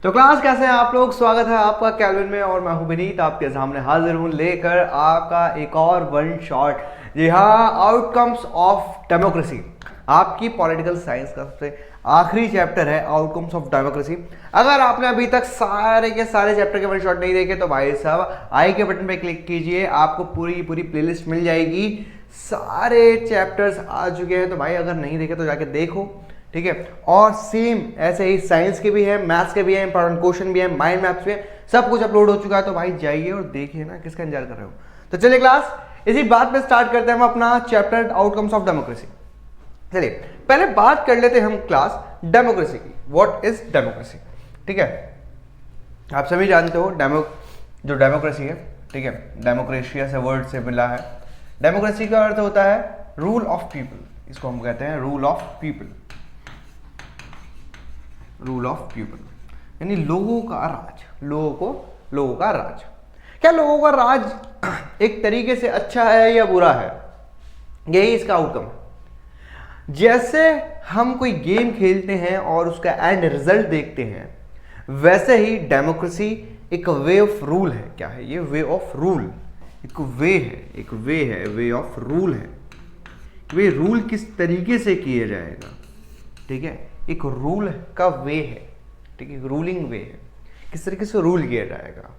तो क्लास कैसे हैं आप लोग। स्वागत है आपका कैल्विन में और मैं हूं विनीत आपके सामने हाजिर हूं लेकर आपका एक और वन शॉट। जी हाँ, आउटकम्स ऑफ डेमोक्रेसी आपकी पॉलिटिकल साइंस का सबसे आखिरी चैप्टर है आउटकम्स ऑफ डेमोक्रेसी। अगर आपने अभी तक सारे के सारे चैप्टर के वन शॉट नहीं देखे तो भाई साहब आई के बटन पे क्लिक कीजिए, आपको पूरी पूरी प्लेलिस्ट मिल जाएगी। सारे चैप्टर्स आ चुके हैं तो भाई अगर नहीं देखे तो जाके देखो, ठीक है। और सेम ऐसे ही साइंस के भी है, मैथ्स के भी है, इंपॉर्टेंट क्वेश्चन भी है, माइंड मैप्स भी है, सब कुछ अपलोड हो चुका है। तो भाई जाइए और देखिए ना, किसका इंतजार कर रहे हो। तो चलिए क्लास इसी बात पे स्टार्ट करते हैं हम अपना चैप्टर आउटकम्स ऑफ डेमोक्रेसी। चलिए पहले बात कर लेते हैं हम क्लास डेमोक्रेसी की। व्हाट इज डेमोक्रेसी, ठीक है। आप सभी जानते हो जो डेमोक्रेसी है, ठीक है, डेमोक्रेशिया से वर्ड से मिला है। डेमोक्रेसी का अर्थ होता है रूल ऑफ पीपल, इसको हम कहते हैं rule of people. Rule of people यानी लोगों का राज, लोगों का राज। क्या लोगों का राज एक तरीके से अच्छा है या बुरा है, यही इसका आउटकम है। जैसे हम कोई गेम खेलते हैं और उसका एंड रिजल्ट देखते हैं, वैसे ही डेमोक्रेसी एक वे ऑफ रूल है। क्या है ये? Way of rule. एक वे ऑफ रूल है। वे रूल किस तरीके से किया जाएगा, ठीक है, एक रूल का वे है, ठीक है, रूलिंग वे है, किस तरीके से रूल किया जाएगा।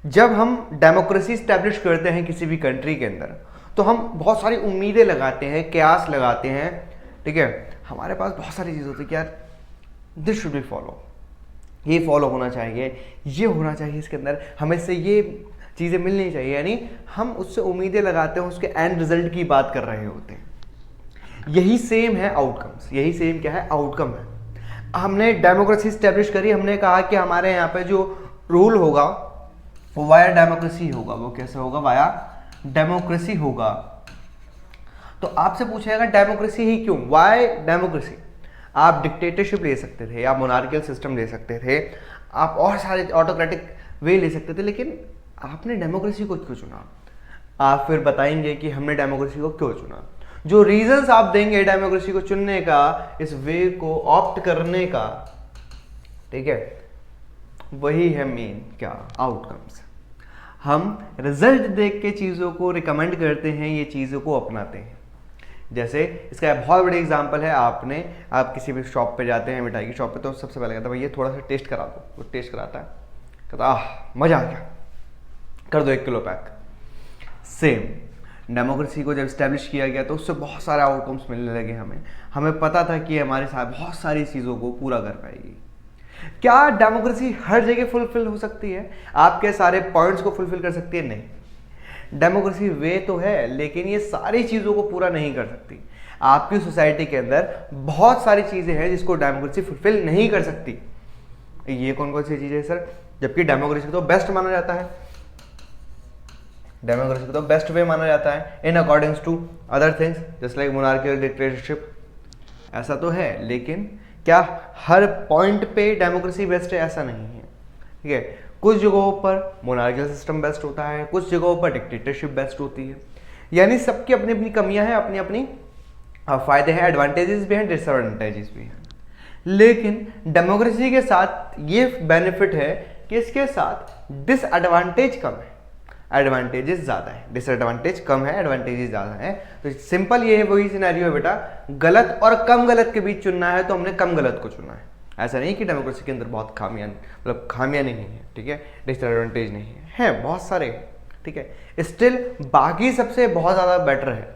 जब हम डेमोक्रेसी स्टैब्लिश करते हैं किसी भी कंट्री के अंदर, तो हम बहुत सारी उम्मीदें लगाते हैं, कयास लगाते हैं, ठीक है। हमारे पास बहुत सारी चीज़ होती है कि यार दिस शुड बी फॉलो, ये फॉलो होना चाहिए, ये होना चाहिए, इसके अंदर हमें से ये चीज़ें मिलनी चाहिए। यानी हम उससे उम्मीदें लगाते हैं, उसके एंड रिजल्ट की बात कर रहे होते हैं। यही सेम है आउटकम्स। यही सेम क्या है? आउटकम है। हमने डेमोक्रेसी स्टैब्लिश करी, हमने कहा कि हमारे यहाँ पे जो रूल होगा वो वाया डेमोक्रेसी होगा। वो कैसे होगा? वाया डेमोक्रेसी होगा। तो आपसे पूछेगा डेमोक्रेसी ही क्यों? Y democracy? आप डिक्टेटरशिप ले सकते थे, आप मोनार्कियल सिस्टम ले सकते थे, आप और सारे ऑटोक्रेटिक वे ले सकते थे, लेकिन आपने डेमोक्रेसी को क्यों चुना? आप फिर बताएंगे कि हमने डेमोक्रेसी को क्यों चुना। जो रीजंस आप देंगे डेमोक्रेसी को चुनने का, इस वे को ऑप्ट करने का, ठीक है, वही है मेन क्या? आउटकम्स। हम रिजल्ट देख के चीज़ों को रिकमेंड करते हैं, ये चीज़ों को अपनाते हैं। जैसे इसका बहुत बड़ी एग्जांपल है, आप किसी भी शॉप पे जाते हैं, मिठाई की शॉप पे, तो सबसे पहले कहता है भैया थोड़ा सा टेस्ट करा दो। वो टेस्ट कराता है, कहता आह मज़ा आ गया, कर दो 1 किलो पैक। सेम डेमोक्रेसी को जब स्टैब्लिश किया गया तो उससे बहुत सारे आउटकम्स मिलने लगे हमें पता था कि हमारे साथ बहुत सारी चीज़ों को पूरा कर पाएगी। क्या डेमोक्रेसी हर जगह फुलफिल हो सकती है? आपके सारे पॉइंट्स को फुलफिल कर सकती है? नहीं। डेमोक्रेसी वे तो है, लेकिन ये सारी चीज़ों को पूरा नहीं कर सकती। आपकी सोसाइटी के अंदर बहुत सारी चीज़ें हैं जिसको डेमोक्रेसी फुलफिल नहीं कर सकती। ये कौन कौन सी चीज़ें सर? जबकि डेमोक्रेसी तो बेस्ट माना जाता है, डेमोक्रेसी को तो बेस्ट वे माना जाता है in accordings to other things just like monarchial dictatorship. ऐसा तो है, लेकिन क्या हर पॉइंट पे डेमोक्रेसी बेस्ट है? ऐसा नहीं है, ठीक है। कुछ जगहों पर मोनार्कियल सिस्टम बेस्ट होता है, कुछ जगहों पर डिक्टेटरशिप बेस्ट होती है। यानी सबकी अपनी अपनी कमियां हैं, अपनी अपनी फायदे हैं, एडवांटेजेस भी हैं, डिसएडवांटेजेस भी हैं। लेकिन डेमोक्रेसी के साथ ये बेनिफिट है कि इसके साथ डिसएडवांटेज कम है, एडवांटेजेस ज़्यादा है। डिसएडवांटेज कम है, एडवांटेजेस ज़्यादा है। तो सिंपल ये है, वही सिनेरियो है बेटा, गलत और कम गलत के बीच चुनना है तो हमने कम गलत को चुना है। ऐसा नहीं कि डेमोक्रेसी के अंदर बहुत खामियां नहीं है, ठीक है, डिसएडवांटेज नहीं है बहुत सारे, ठीक है। स्टिल बाकी सबसे बहुत ज़्यादा बेटर है,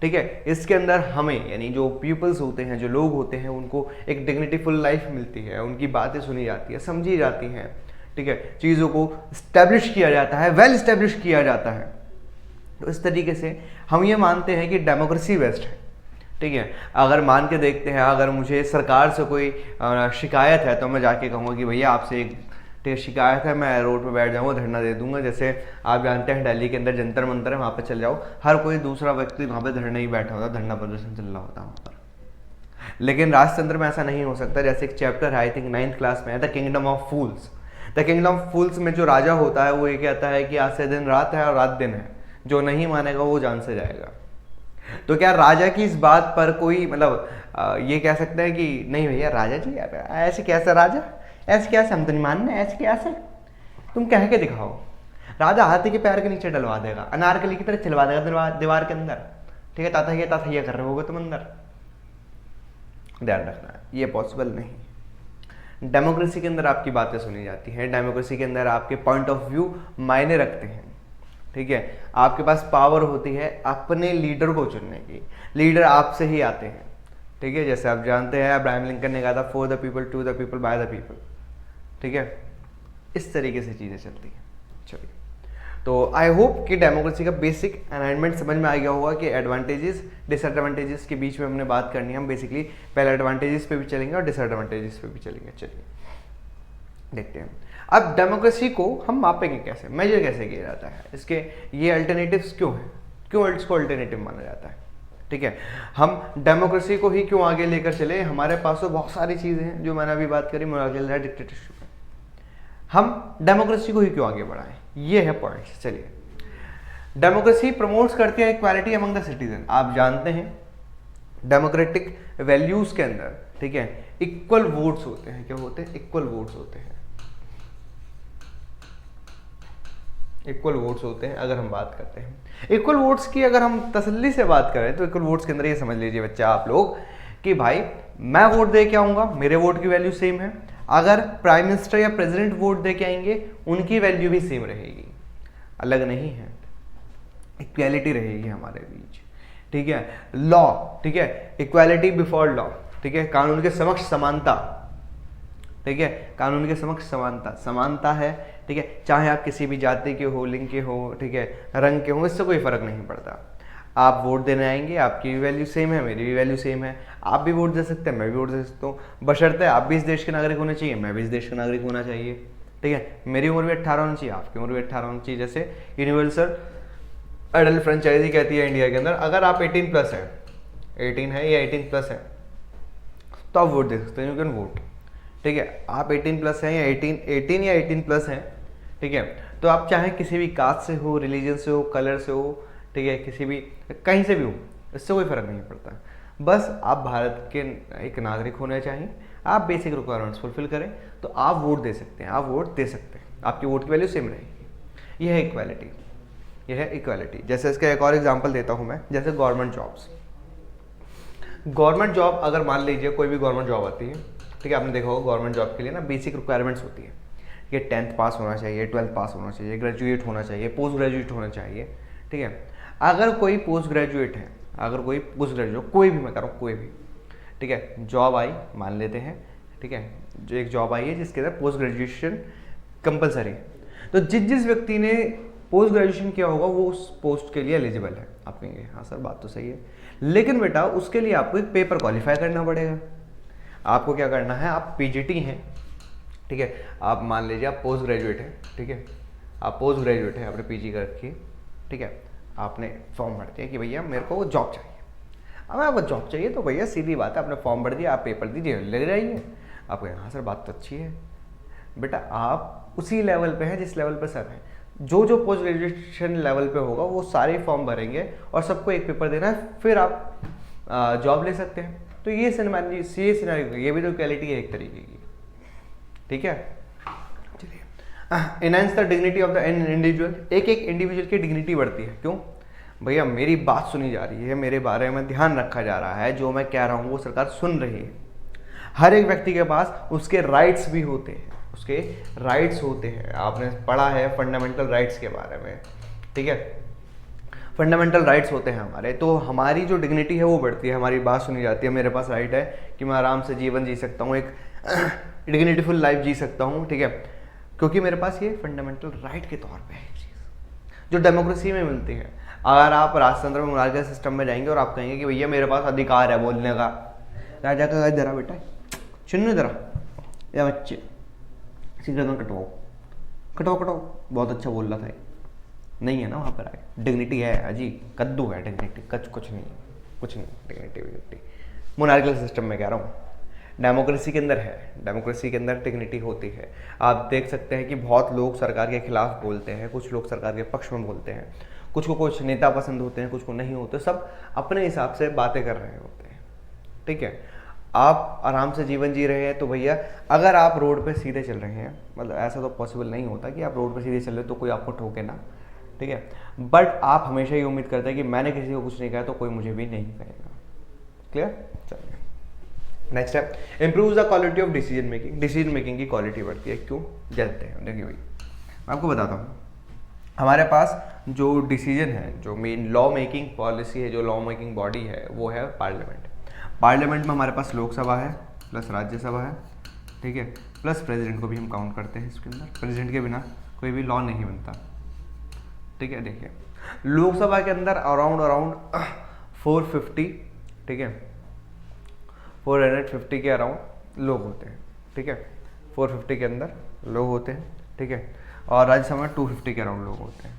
ठीक है। इसके अंदर हमें यानी जो पीपल्स होते हैं, जो लोग होते हैं, उनको एक डिग्निटीफुल लाइफ मिलती है, उनकी बातें सुनी जाती है, समझी जाती हैं, ठीक है, चीज़ों को स्टैब्लिश किया जाता है, वेल स्टैब्लिश किया जाता है। तो इस तरीके से हम ये मानते हैं कि डेमोक्रेसी बेस्ट है, ठीक है। अगर मान के देखते हैं, अगर मुझे सरकार से कोई शिकायत है तो मैं जाके कहूँगा कि भैया आपसे एक शिकायत है, मैं रोड पे बैठ जाऊँगा, धरना दे दूंगा। जैसे आप जानते हैं दिल्ली के अंदर जंतर मंतर है, वहाँ पे चल जाओ, हर कोई दूसरा व्यक्ति वहाँ पे धरना ही बैठा होता, धरना प्रदर्शन चल रहा होता वहाँ पर। लेकिन राजतंत्र में ऐसा नहीं हो सकता। जैसे एक चैप्टर है, आई थिंक 9th क्लास में है, the kingdom of fools. The kingdom of fools में जो राजा होता है वो ये कहता है कि आज से दिन रात है और रात दिन है, जो नहीं मानेगा वो जान से जाएगा। तो क्या राजा की इस बात पर कोई ये कह सकता है कि नहीं भैया राजा जी ऐसे कैसा राजा, ऐसे कैसे, हम तो नहीं मानने, ऐसे कैसे, तुम कह के दिखाओ। राजा हाथी के पैर के नीचे डलवा देगा, अनारकली की तरह चलवा देगा दीवार के अंदर, ठीक है, ताथैया कर रहे होगे तुम अंदर। ध्यान रखना ये पॉसिबल नहीं। डेमोक्रेसी के अंदर आपकी बातें सुनी जाती हैं, डेमोक्रेसी के अंदर आपके पॉइंट ऑफ व्यू मायने रखते हैं, ठीक है। आपके पास पावर होती है अपने लीडर को चुनने की, लीडर आपसे ही आते हैं, ठीक है। जैसे आप जानते हैं अब्राहम लिंकन ने कहा था for the people, to the people, by the people, ठीक है। इस तरीके से चीज़ें चलती हैं। चलिए, तो आई होप कि डेमोक्रेसी का बेसिक अलाइनमेंट समझ में आ गया होगा कि एडवांटेजेस डिसएडवांटेजेस के बीच में हमने बात करनी है। हम बेसिकली पहले एडवांटेजेस पे भी चलेंगे और डिसएडवांटेजेस पे भी चलेंगे। चलिए देखते हैं अब डेमोक्रेसी को हम मापेंगे कैसे, मेजर कैसे किया जाता है, इसके ये अल्टरनेटिव्स क्यों हैं, क्यों इसको अल्टरनेटिव माना जाता है, ठीक है। हम डेमोक्रेसी को ही क्यों आगे लेकर चले, हमारे पास तो बहुत सारी चीज़ें हैं जो मैंने अभी बात करी, मोनार्कियल डिक्टेटरशिप, हम डेमोक्रेसी को ही क्यों आगे बढ़ाएं, ये है पॉइंट। चलिए, डेमोक्रेसी प्रमोट्स करती है इक्वालिटी अमंग द सिटीजन। आप जानते हैं डेमोक्रेटिक वैल्यूज के अंदर, ठीक है, इक्वल वोट्स होते हैं। क्या होते हैं? इक्वल वोट्स होते हैं, इक्वल वोट्स होते हैं। अगर हम बात करते हैं इक्वल वोट्स की, अगर हम तसल्ली से बात करें तो इक्वल वोट्स के अंदर ये समझ लीजिए बच्चा आप लोग कि भाई मैं वोट दे के आऊंगा, मेरे वोट की वैल्यू सेम है। अगर प्राइम मिनिस्टर या प्रेसिडेंट वोट दे के आएंगे, उनकी वैल्यू भी सेम रहेगी, अलग नहीं है, इक्वालिटी रहेगी हमारे बीच, ठीक है। लॉ, ठीक है, इक्वालिटी बिफोर लॉ, ठीक है, कानून के समक्ष समानता, ठीक है, कानून के समक्ष समानता, समानता है, ठीक है। चाहे आप किसी भी जाति के हो, लिंग के हो, ठीक है, रंग के हो, इससे कोई फर्क नहीं पड़ता। आप वोट देने आएंगे, आपकी भी वैल्यू सेम है, मेरी भी वैल्यू सेम है, आप भी वोट दे सकते हैं, मैं भी वोट दे सकता हूँ, बशर्ते आप भी इस देश के नागरिक होने चाहिए, मैं भी इस देश का नागरिक होना चाहिए, ठीक है। मेरी उम्र भी 18 होनी चाहिए, आपकी उम्र भी 18 होनी चाहिए। जैसे यूनिवर्सल एडल्ट फ्रेंचाइजी कहती है इंडिया के अंदर, अगर आप 18 प्लस है, 18 है या 18 प्लस है, तो आप वोट दे सकते हैं, यू कैन वोट, ठीक है। आप 18 प्लस हैं या 18 या 18 प्लस हैं, ठीक है, तो आप चाहे किसी भी कास्ट से हो, रिलीजन से हो, कलर से हो, ठीक है, किसी भी कहीं से भी हो, इससे कोई फर्क नहीं पड़ता। बस आप भारत के एक नागरिक होने चाहिए, आप बेसिक रिक्वायरमेंट्स फुलफिल करें, तो आप वोट दे सकते हैं, आप वोट दे सकते हैं, आपकी वोट की वैल्यू सेम रहेगी। यह है इक्वालिटी, यह है इक्वालिटी। जैसे इसका एक और एग्जांपल देता हूं मैं, जैसे गवर्नमेंट जॉब्स। गवर्नमेंट जॉब, अगर मान लीजिए कोई भी गवर्नमेंट जॉब आती है, ठीक है, आपने देखा होगा गवर्नमेंट जॉब के लिए ना बेसिक रिक्वायरमेंट्स होती है कि 10th पास होना चाहिए, 12th पास होना चाहिए, ग्रेजुएट होना चाहिए, पोस्ट ग्रेजुएट होना चाहिए, ठीक है। अगर कोई पोस्ट ग्रेजुएट है, अगर कोई पोस्ट ग्रेजुएट, कोई भी, मैं कह रहा हूँ कोई भी, ठीक है, जॉब आई मान लेते हैं, ठीक है, जो एक जॉब आई है जिसके अंदर पोस्ट ग्रेजुएशन कंपलसरी है, तो जिस व्यक्ति ने पोस्ट ग्रेजुएशन किया होगा वो उस पोस्ट के लिए एलिजिबल है। आप कहेंगे हाँ सर बात तो सही है, लेकिन बेटा उसके लिए आपको एक पेपर क्वालिफाई करना पड़ेगा। आपको क्या करना है, आप पीजीटी हैं, ठीक है, आप मान लीजिए आप पोस्ट ग्रेजुएट हैं, ठीक है, आप पोस्ट ग्रेजुएट हैं, आपने पीजी कर रखी है, ठीक है, आपने फॉर्म भर दिया कि भैया मेरे को जॉब चाहिए। अब आपको जॉब चाहिए तो भैया सीधी बात है, आपने फॉर्म भर दिया, आप पेपर दीजिए, ले जाइए। आप कहें हाँ सर बात तो अच्छी है, बेटा आप उसी लेवल पे हैं जिस लेवल पे सर हैं। जो पोस्ट ग्रेजुएशन लेवल पे होगा वो सारे फॉर्म भरेंगे और सबको एक पेपर देना है, फिर आप जॉब ले सकते हैं। तो ये सिनेरियो, ये भी तो इक्वालिटी है एक तरीके की, ठीक है। चलिए, enhance the dignity of the individual, एक इंडिविजुअल की डिग्निटी बढ़ती है। क्यों भैया, मेरी बात सुनी जा रही है, मेरे बारे में ध्यान रखा जा रहा है, जो मैं कह रहा हूँ वो सरकार सुन रही है। हर एक व्यक्ति के पास उसके राइट्स भी होते हैं, उसके राइट्स होते हैं। आपने पढ़ा है फंडामेंटल राइट्स के बारे में, ठीक है, फंडामेंटल राइट्स होते हैं हमारे, तो हमारी जो डिग्निटी है वो बढ़ती है, हमारी बात सुनी जाती है। मेरे पास राइट है कि मैं आराम से जीवन जी सकता हूँ, एक डिग्निटीफुल लाइफ जी सकता हूँ, ठीक है, क्योंकि मेरे पास ये फंडामेंटल राइट के तौर पे है चीज़ जो डेमोक्रेसी में मिलती है। अगर आप राजतंत्र में मोनार्कियल सिस्टम में जाएंगे और आप कहेंगे कि भैया मेरे पास अधिकार है बोलने का, राजा का जरा बेटा सुनने जरा, या बच्चे सिगरेट कटवाओ कटवाओ कटवाओ, बहुत अच्छा बोल रहा था, नहीं है ना वहाँ पर आए। डिग्निटी है अजी, कद्दू है डिग्निटी, कुछ नहीं, कुछ नहीं डिग्निटी मोनार्कियल सिस्टम में कह रहा हूँ। डेमोक्रेसी के अंदर है, डेमोक्रेसी के अंदर डिग्निटी होती है। आप देख सकते हैं कि बहुत लोग सरकार के खिलाफ बोलते हैं, कुछ लोग सरकार के पक्ष में बोलते हैं, कुछ को कुछ नेता पसंद होते हैं, कुछ को नहीं होते, सब अपने हिसाब से बातें कर रहे होते हैं, ठीक है। आप आराम से जीवन जी रहे हैं, तो भैया अगर आप रोड पे सीधे चल रहे हैं, मतलब ऐसा तो पॉसिबल नहीं होता कि आप रोड पे सीधे चल रहे हो तो कोई आपको ठोके ना, ठीक है, बट आप हमेशा ये उम्मीद करते हैं कि मैंने किसी को कुछ नहीं कहा तो कोई मुझे भी नहीं कहेगा। क्लियर? चलिए नेक्स्ट है, improve the quality of decision making. Decision making की क्वालिटी बढ़ती है, क्यों? जानते हैं, देखिए भाई मैं आपको बताता हूँ, हमारे पास जो डिसीजन है, जो मेन लॉ मेकिंग पॉलिसी है, जो लॉ मेकिंग बॉडी है, वो है पार्लियामेंट। पार्लियामेंट में हमारे पास लोकसभा है प्लस राज्यसभा है, ठीक है, प्लस प्रेसिडेंट को भी हम काउंट करते हैं इसके अंदर। प्रेसिडेंट के बिना कोई भी लॉ नहीं बनता, ठीक है। देखिए लोकसभा के अंदर अराउंड 450, ठीक है, 450 के अराउंड लोग होते हैं, ठीक है, 450 के अंदर लोग होते हैं, ठीक है, और राज्यसभा में 250 के अराउंड लोग होते हैं।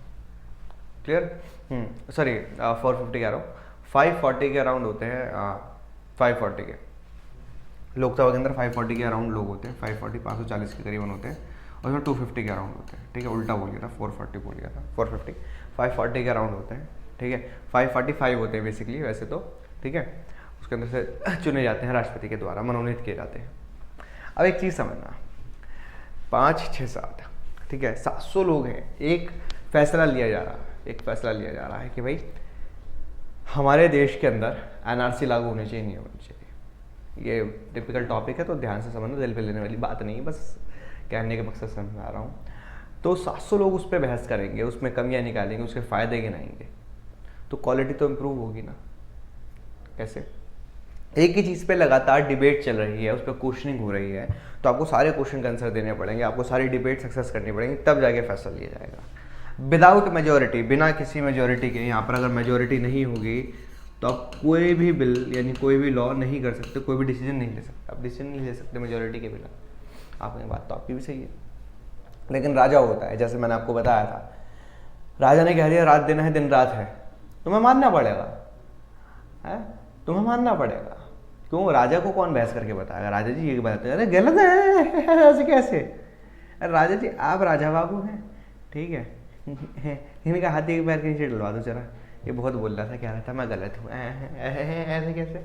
क्लियर? सॉरी 450 के अराउंड 540 के अराउंड होते हैं, 540 के लोकसभा के अंदर 540 के अराउंड लोग होते हैं, 540 के करीबन होते हैं, और उसमें 250 के अराउंड होते हैं, ठीक है, उल्टा बोल गया था, 440 बोल गया था, 450 540 के अराउंड होते हैं, ठीक है, 545 होते हैं बेसिकली वैसे तो, ठीक है, उसके अंदर से चुने जाते हैं, राष्ट्रपति के द्वारा मनोनीत किए जाते हैं। अब एक चीज़ समझना, 5 6 7, ठीक है, 700 लोग हैं, एक फैसला लिया जा रहा है, एक फैसला लिया जा रहा है कि भाई हमारे देश के अंदर एनआरसी लागू होनी चाहिए, नहीं होनी चाहिए। ये टिपिकल टॉपिक है तो ध्यान से समझना, दिल पे लेने वाली बात नहीं है, बस कहने के मकसद से मैं आ रहा हूँ। तो 700 लोग उस पर बहस करेंगे, उसमें कमियाँ निकालेंगे, उसके फ़ायदे गिनाएंगे, तो क्वालिटी तो इम्प्रूव होगी ना। कैसे? एक ही चीज़ पे लगातार डिबेट चल रही है, उस पर क्वेश्चनिंग हो रही है, तो आपको सारे क्वेश्चन का आंसर देने पड़ेंगे, आपको सारी डिबेट सक्सेस करनी पड़ेगी, तब जाके फैसला लिया जाएगा। विदाउट मेजोरिटी, बिना किसी मेजोरिटी के, यहाँ पर अगर मेजोरिटी नहीं होगी तो आप कोई भी बिल यानी कोई भी लॉ नहीं कर सकते, कोई भी डिसीजन नहीं ले सकते, आप डिसीजन नहीं ले सकते मेजोरिटी के बिना। आपकी बात तो आपकी भी सही है, लेकिन राजा होता है, जैसे मैंने आपको बताया था, राजा ने कह दिया रात दिन है दिन रात है, तुम्हें मानना पड़ेगा, है तुम्हें मानना पड़ेगा। क्यों? राजा को कौन बहस करके बताएगा? राजा जी ये बात है, अरे गलत है ऐसे कैसे? अरे राजा जी आप राजा बाबू हैं, ठीक है, इनका हाथी के पैर के नीचे डलवा दो जरा, ये बहुत बोल रहा था, कह रहा था मैं गलत हूँ, ऐसे कैसे?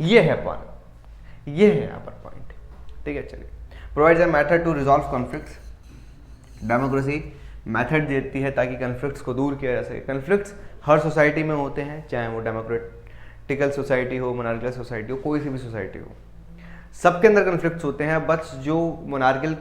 ये है पॉइंट, ये है यहाँ पर पॉइंट, ठीक है। चलिए, provides a method to resolve conflicts. Democracy method देती है ताकि कन्फ्लिक्ट्स को दूर किया जा सके। कन्फ्लिक्ट्स हर सोसाइटी में होते हैं, चाहे वो डेमोक्रेटिकल सोसाइटी हो, मोनार्किकल सोसाइटी हो, कोई सी भी सोसाइटी हो, सबके अंदर कन्फ्लिक्ट्स होते हैं। बस जो मोनार्किकल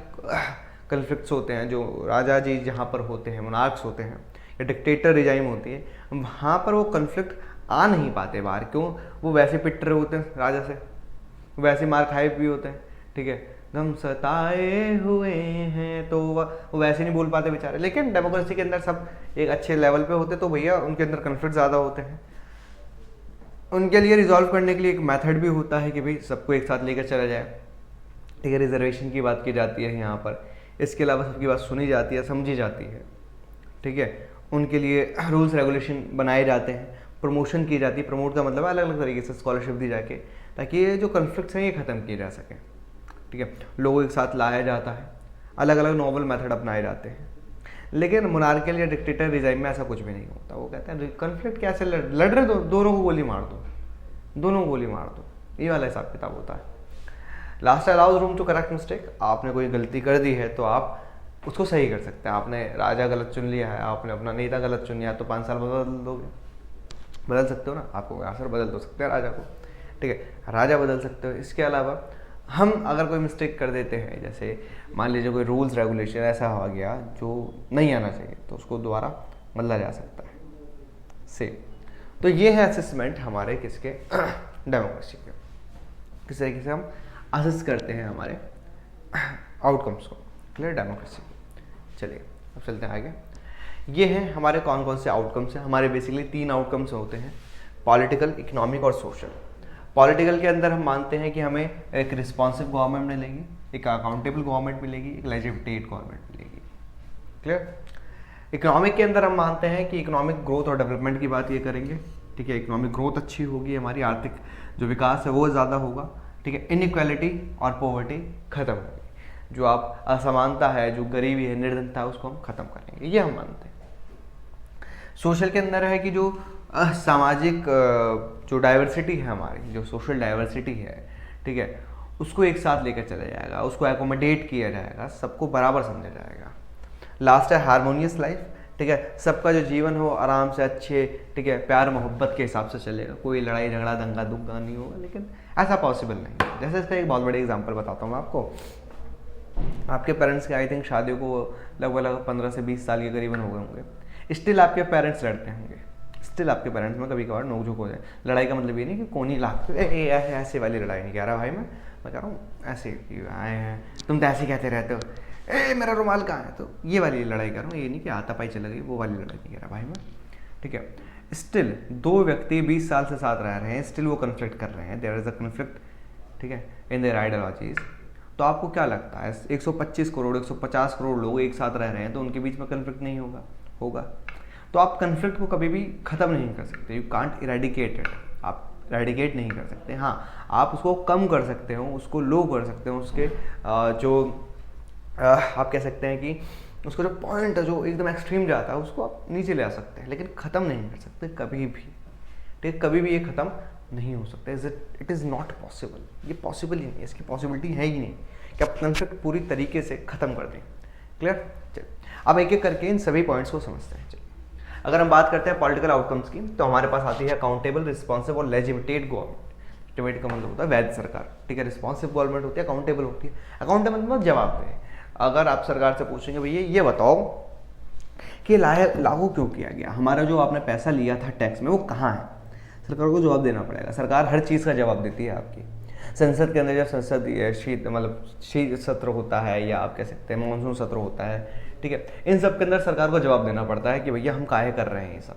कन्फ्लिक्ट्स होते हैं, जो राजा जी जहाँ पर होते हैं, मोनार्क्स होते हैं या डिक्टेटर रिजाइम होती है, वहाँ पर वो कन्फ्लिक्ट आ नहीं पाते बाहर। क्यों? वो वैसे पिट रहे होते हैं राजा से, वैसे मार खाए भी होते हैं, ठीक है, गम सताए हुए हैं, तो वो वैसे नहीं बोल पाते बेचारे। लेकिन डेमोक्रेसी के अंदर सब एक अच्छे लेवल पे होते, तो भैया उनके अंदर कन्फ्लिक्ट ज़्यादा होते हैं। उनके लिए रिजॉल्व करने के लिए एक मेथड भी होता है कि भाई सबको एक साथ लेकर चला जाए, ठीक है। रिजर्वेशन की बात की जाती है यहाँ पर, इसके अलावा सबकी बात सुनी जाती है, समझी जाती है, ठीक है। उनके लिए रूल्स रेगुलेशन बनाए जाते हैं, प्रमोशन की जाती है। प्रमोट का मतलब अलग अलग तरीके से स्कॉलरशिप दी जाके, ताकि ये जो कन्फ्लिक्ट्स हैं ये ख़त्म किए जा सकें, ठीक है। लोगों एक साथ लाया जाता है, अलग अलग नॉवल मेथड अपनाए जाते हैं। लेकिन मोनार्किकल या डिक्टेटर रिजाइम में ऐसा कुछ भी नहीं होता। वो कहते हैं कन्फ्लिक्ट कैसे लड़ रहे, दोनों को गोली मार दो, दोनों को गोली मार दो, ये वाला हिसाब किताब होता है। Last allows room to correct mistake. आपने कोई गलती कर दी है तो आप उसको सही कर सकते हैं। आपने राजा गलत चुन लिया है, आपने अपना नेता गलत चुन लिया, तो 5 साल बदल दोगे, बदल सकते हो ना, आपको आंसर बदल दो सकते हैं राजा को, ठीक है, राजा बदल सकते हो। इसके अलावा हम अगर कोई मिस्टेक कर देते हैं, जैसे मान लीजिए कोई रूल्स रेगुलेशन ऐसा आ गया जो नहीं आना चाहिए, तो उसको दोबारा बदला जा सकता है सेम। तो ये है असेसमेंट हमारे किसके डेमोक्रेसी के, किस तरीके से हम असेस करते हैं हमारे आउटकम्स को। क्लियर? डेमोक्रेसी। चलिए अब चलते हैं आगे। ये हैं हमारे कौन कौन से आउटकम्स हैं। हमारे बेसिकली 3 आउटकम्स होते हैं, पॉलिटिकल, इकोनॉमिक और सोशल। पॉलिटिकल के अंदर हम मानते हैं कि हमें एक रिस्पॉन्सिव गवर्नमेंट मिलेगी, एक अकाउंटेबल गवर्नमेंट मिलेगी, एक लेजिटिमेट गवर्नमेंट मिलेगी। क्लियर? इकोनॉमिक के अंदर हम मानते हैं कि इकोनॉमिक ग्रोथ और डेवलपमेंट की बात ये करेंगे, ठीक है। इकोनॉमिक ग्रोथ अच्छी होगी, हमारी आर्थिक जो विकास है वो ज़्यादा होगा, ठीक है। इनइक्वालिटी और पॉवर्टी खत्म होगी, जो आप असमानता है, जो गरीबी है, निर्धनता है, उसको हम खत्म करेंगे, ये हम मानते हैं। सोशल के अंदर है कि जो सामाजिक जो डाइवर्सिटी है हमारी, जो सोशल डाइवर्सिटी है, ठीक है, उसको एक साथ लेकर चला जाएगा, उसको एकोमोडेट किया जाएगा, सबको बराबर समझा जाएगा। लास्ट है हारमोनियस लाइफ, ठीक है, सबका जो जीवन हो आराम से अच्छे, ठीक है, प्यार मोहब्बत के हिसाब से चलेगा, कोई लड़ाई झगड़ा दंगा दुग्गा नहीं होगा। लेकिन ऐसा पॉसिबल नहीं है। जैसे इसका एक बहुत बड़ी एग्जांपल बताता हूँ मैं आपको। आपके पेरेंट्स के आई थिंक शादियों को लगभग 15 से 20 साल के करीबन हो गए होंगे, स्टिल आपके पेरेंट्स लड़ते होंगे, स्टिल आपके पेरेंट्स में कभी कभार नोकझोंक हो जाए। लड़ाई का मतलब ये नहीं कि कोनी लाख ऐसे वाली लड़ाई नहीं कह रहा भाई, मैं कह रहा हूँ ऐसे आए हैं तुम तो ऐसे कहते रहते हो, मेरा रुमाल कहाँ है, तो ये वाली लड़ाई कर रहा हूँ, ये नहीं कि हाथापाई चल गई, वो वाली लड़ाई नहीं कह रहा भाई मैं, ठीक है। स्टिल दो व्यक्ति 20 साल से साथ रह रहे हैं, स्टिल वो कन्फ्लिक्ट कर रहे हैं, देयर इज अ कन्फ्लिक्ट, ठीक है, इन देयर आइडियोलॉजीज। तो आपको क्या लगता है 125 करोड़ 150 करोड़ लोग एक साथ रह रहे हैं तो उनके बीच में कन्फ्लिक्ट नहीं होगा? होगा। तो आप कन्फ्लिक्ट को कभी भी ख़त्म नहीं कर सकते, यू कांट इरेडिकेट इट, आप इरेडिकेट नहीं कर सकते। हाँ, आप उसको कम कर सकते हो, उसको लो कर सकते हो, उसके जो आप कह सकते हैं कि उसका जो पॉइंट है जो एकदम एक्सट्रीम जाता है उसको आप नीचे ले आ सकते हैं, लेकिन ख़त्म नहीं कर सकते कभी भी, ठीक है, कभी भी ये ख़त्म नहीं हो सकता। इट इज़ नॉट पॉसिबल, ये पॉसिबल ही नहीं है, इसकी पॉसिबिलिटी है ही नहीं कि आप कॉन्फ्लिक्ट पूरी तरीके से ख़त्म कर दें। क्लियर? चलिए अब एक एक करके इन सभी पॉइंट्स को समझते हैं। चलिए अगर हम बात करते हैं पॉलिटिकल आउटकम्स की, तो हमारे पास आती है अकाउंटेबल, रिस्पॉन्सिबल और लेजिटिमेट गवर्नमेंट। लेजिटिमेट का मतलब होता है वैध सरकार, ठीक है, रिस्पॉन्सिव गवर्नमेंट होती है, अकाउंटेबल होती है। अकाउंटेबल मतलब जवाब दे। अगर आप सरकार से पूछेंगे भैया ये बताओ कि लागू क्यों किया गया, हमारा जो आपने पैसा लिया था टैक्स में वो कहाँ है, सरकार को जवाब देना पड़ेगा। सरकार हर चीज़ का जवाब देती है आपकी। संसद के अंदर जब संसद शीत सत्र होता है या आप कह सकते हैं मानसून सत्र होता है, ठीक है, इन सब के अंदर सरकार को जवाब देना पड़ता है कि भैया हम काहे कर रहे हैं ये सब,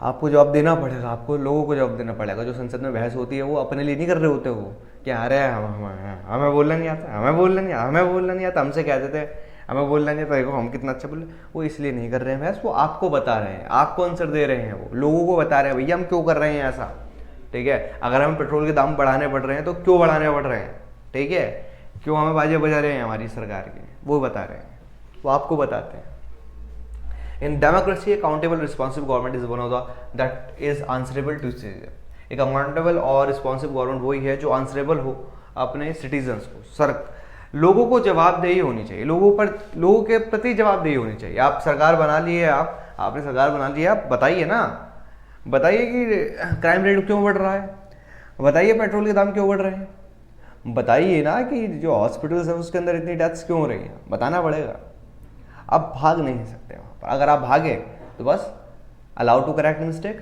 आपको जवाब देना पड़ेगा, आपको लोगों को जवाब देना पड़ेगा। जो संसद में बहस होती है वो अपने लिए नहीं कर रहे होते, वो क्या अरे हमें बोलना नहीं आता, हमें बोलना नहीं आता, हमसे कहते थे हमें बोलना नहीं आता, देखो हम कितना अच्छा बोले, वो इसलिए नहीं कर रहे हैं बहस, वो आपको बता रहे हैं, आपको आंसर दे रहे हैं, वो लोगों को बता रहे हैं भैया हम क्यों कर रहे हैं ऐसा, ठीक है। अगर हमें पेट्रोल के दाम बढ़ाने पड़ रहे हैं तो क्यों बढ़ाने पड़ रहे हैं, ठीक है, क्यों हमें बाजे बजा रहे हैं हमारी सरकार के, वो बता रहे हैं, वो आपको बताते हैं। In democracy accountable responsive government is one of the that is answerable to citizen. एक अकाउंटेबल और रिस्पॉन्सिव गवर्नमेंट वही है जो आंसरेबल हो अपने सिटीजन्स को, लोगों को जवाबदेही होनी चाहिए, लोगों के प्रति जवाबदेही होनी चाहिए। आप सरकार बना लिए, आपने सरकार बना ली है, आप बताइए ना, बताइए कि क्राइम रेट क्यों बढ़ रहा है, बताइए पेट्रोल के दाम क्यों बढ़ रहे हैं, बताइए ना कि जो हॉस्पिटल्स है उसके अंदर इतनी डेथ्स क्यों हो रही हैं, बताना पड़ेगा। आप भाग नहीं सकते वहाँ पर, अगर आप भागे तो बस allow to correct mistake,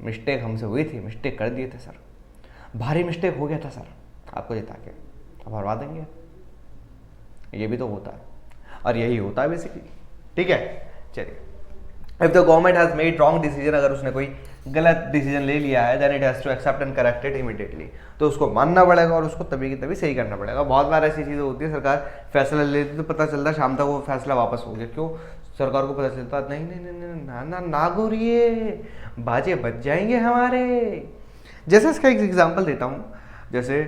mistake हमसे हुई थी, मिस्टेक कर दिए थे सर, भारी मिस्टेक हो गया था सर, आपको जिता के अब हरवा देंगे, ये भी तो होता है और यही होता है बेसिकली, ठीक है। चलिए, if the government has made wrong decision, अगर उसने कोई गलत डिसीजन ले लिया है, then it has to accept and correct it immediately, तो उसको मानना पड़ेगा और उसको तभी की तभी सही करना पड़ेगा। बहुत बार ऐसी चीज़ें होती है, सरकार फैसला ले लेती तो पता चलता शाम तक वो फैसला वापस हो गया, क्यों, सरकार को पता चलता नहीं ना घूरिए, बाजे बच जाएंगे हमारे। जैसे इसका एक एग्जाम्पल देता हूँ, जैसे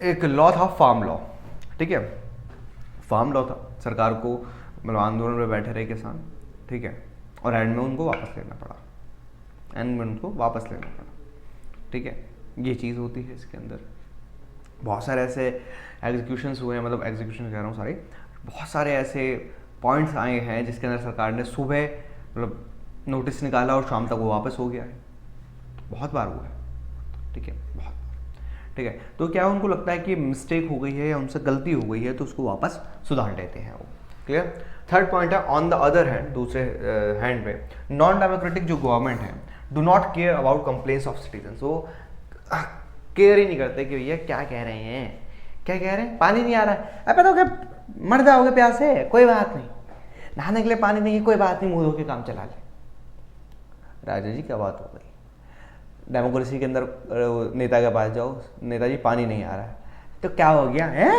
एक लॉ था फार्म लॉ, ठीक है, फार्म लॉ था, सरकार को मतलब आंदोलन में बैठे रहे किसान, ठीक है, और एंड में उनको वापस लेना पड़ा, ठीक है, ये चीज़ होती है इसके अंदर। बहुत सारे ऐसे एग्जीक्यूशंस हुए हैं, मतलब एग्जीक्यूशन कह रहा हूँ सॉरी, बहुत सारे ऐसे पॉइंट्स आए हैं जिसके अंदर सरकार ने सुबह मतलब नोटिस निकाला और शाम तक वो वापस हो गया है, बहुत बार हुआ है, ठीक है, बहुत बार, ठीक है। तो क्या उनको लगता है कि मिस्टेक हो गई है या उनसे गलती हो गई है तो उसको वापस सुधार लेते हैं वो, क्लियर। थर्ड पॉइंट है, ऑन द अदर हैंड, दूसरे हैंड पे नॉन डेमोक्रेटिक जो गवर्नमेंट है do not care about complaints of citizens, वो केयर ही नहीं करते कि भैया क्या कह रहे हैं, पानी नहीं आ रहा है, अब तो क्या मर जाओगे प्यास से, कोई बात नहीं, नहाने के लिए पानी नहीं है, कोई बात नहीं, मुंह धो के काम चला ले। राजा जी क्या बात हो गई, डेमोक्रेसी के अंदर नेता के पास जाओ, नेताजी पानी नहीं आ रहा है, तो क्या हो गया है,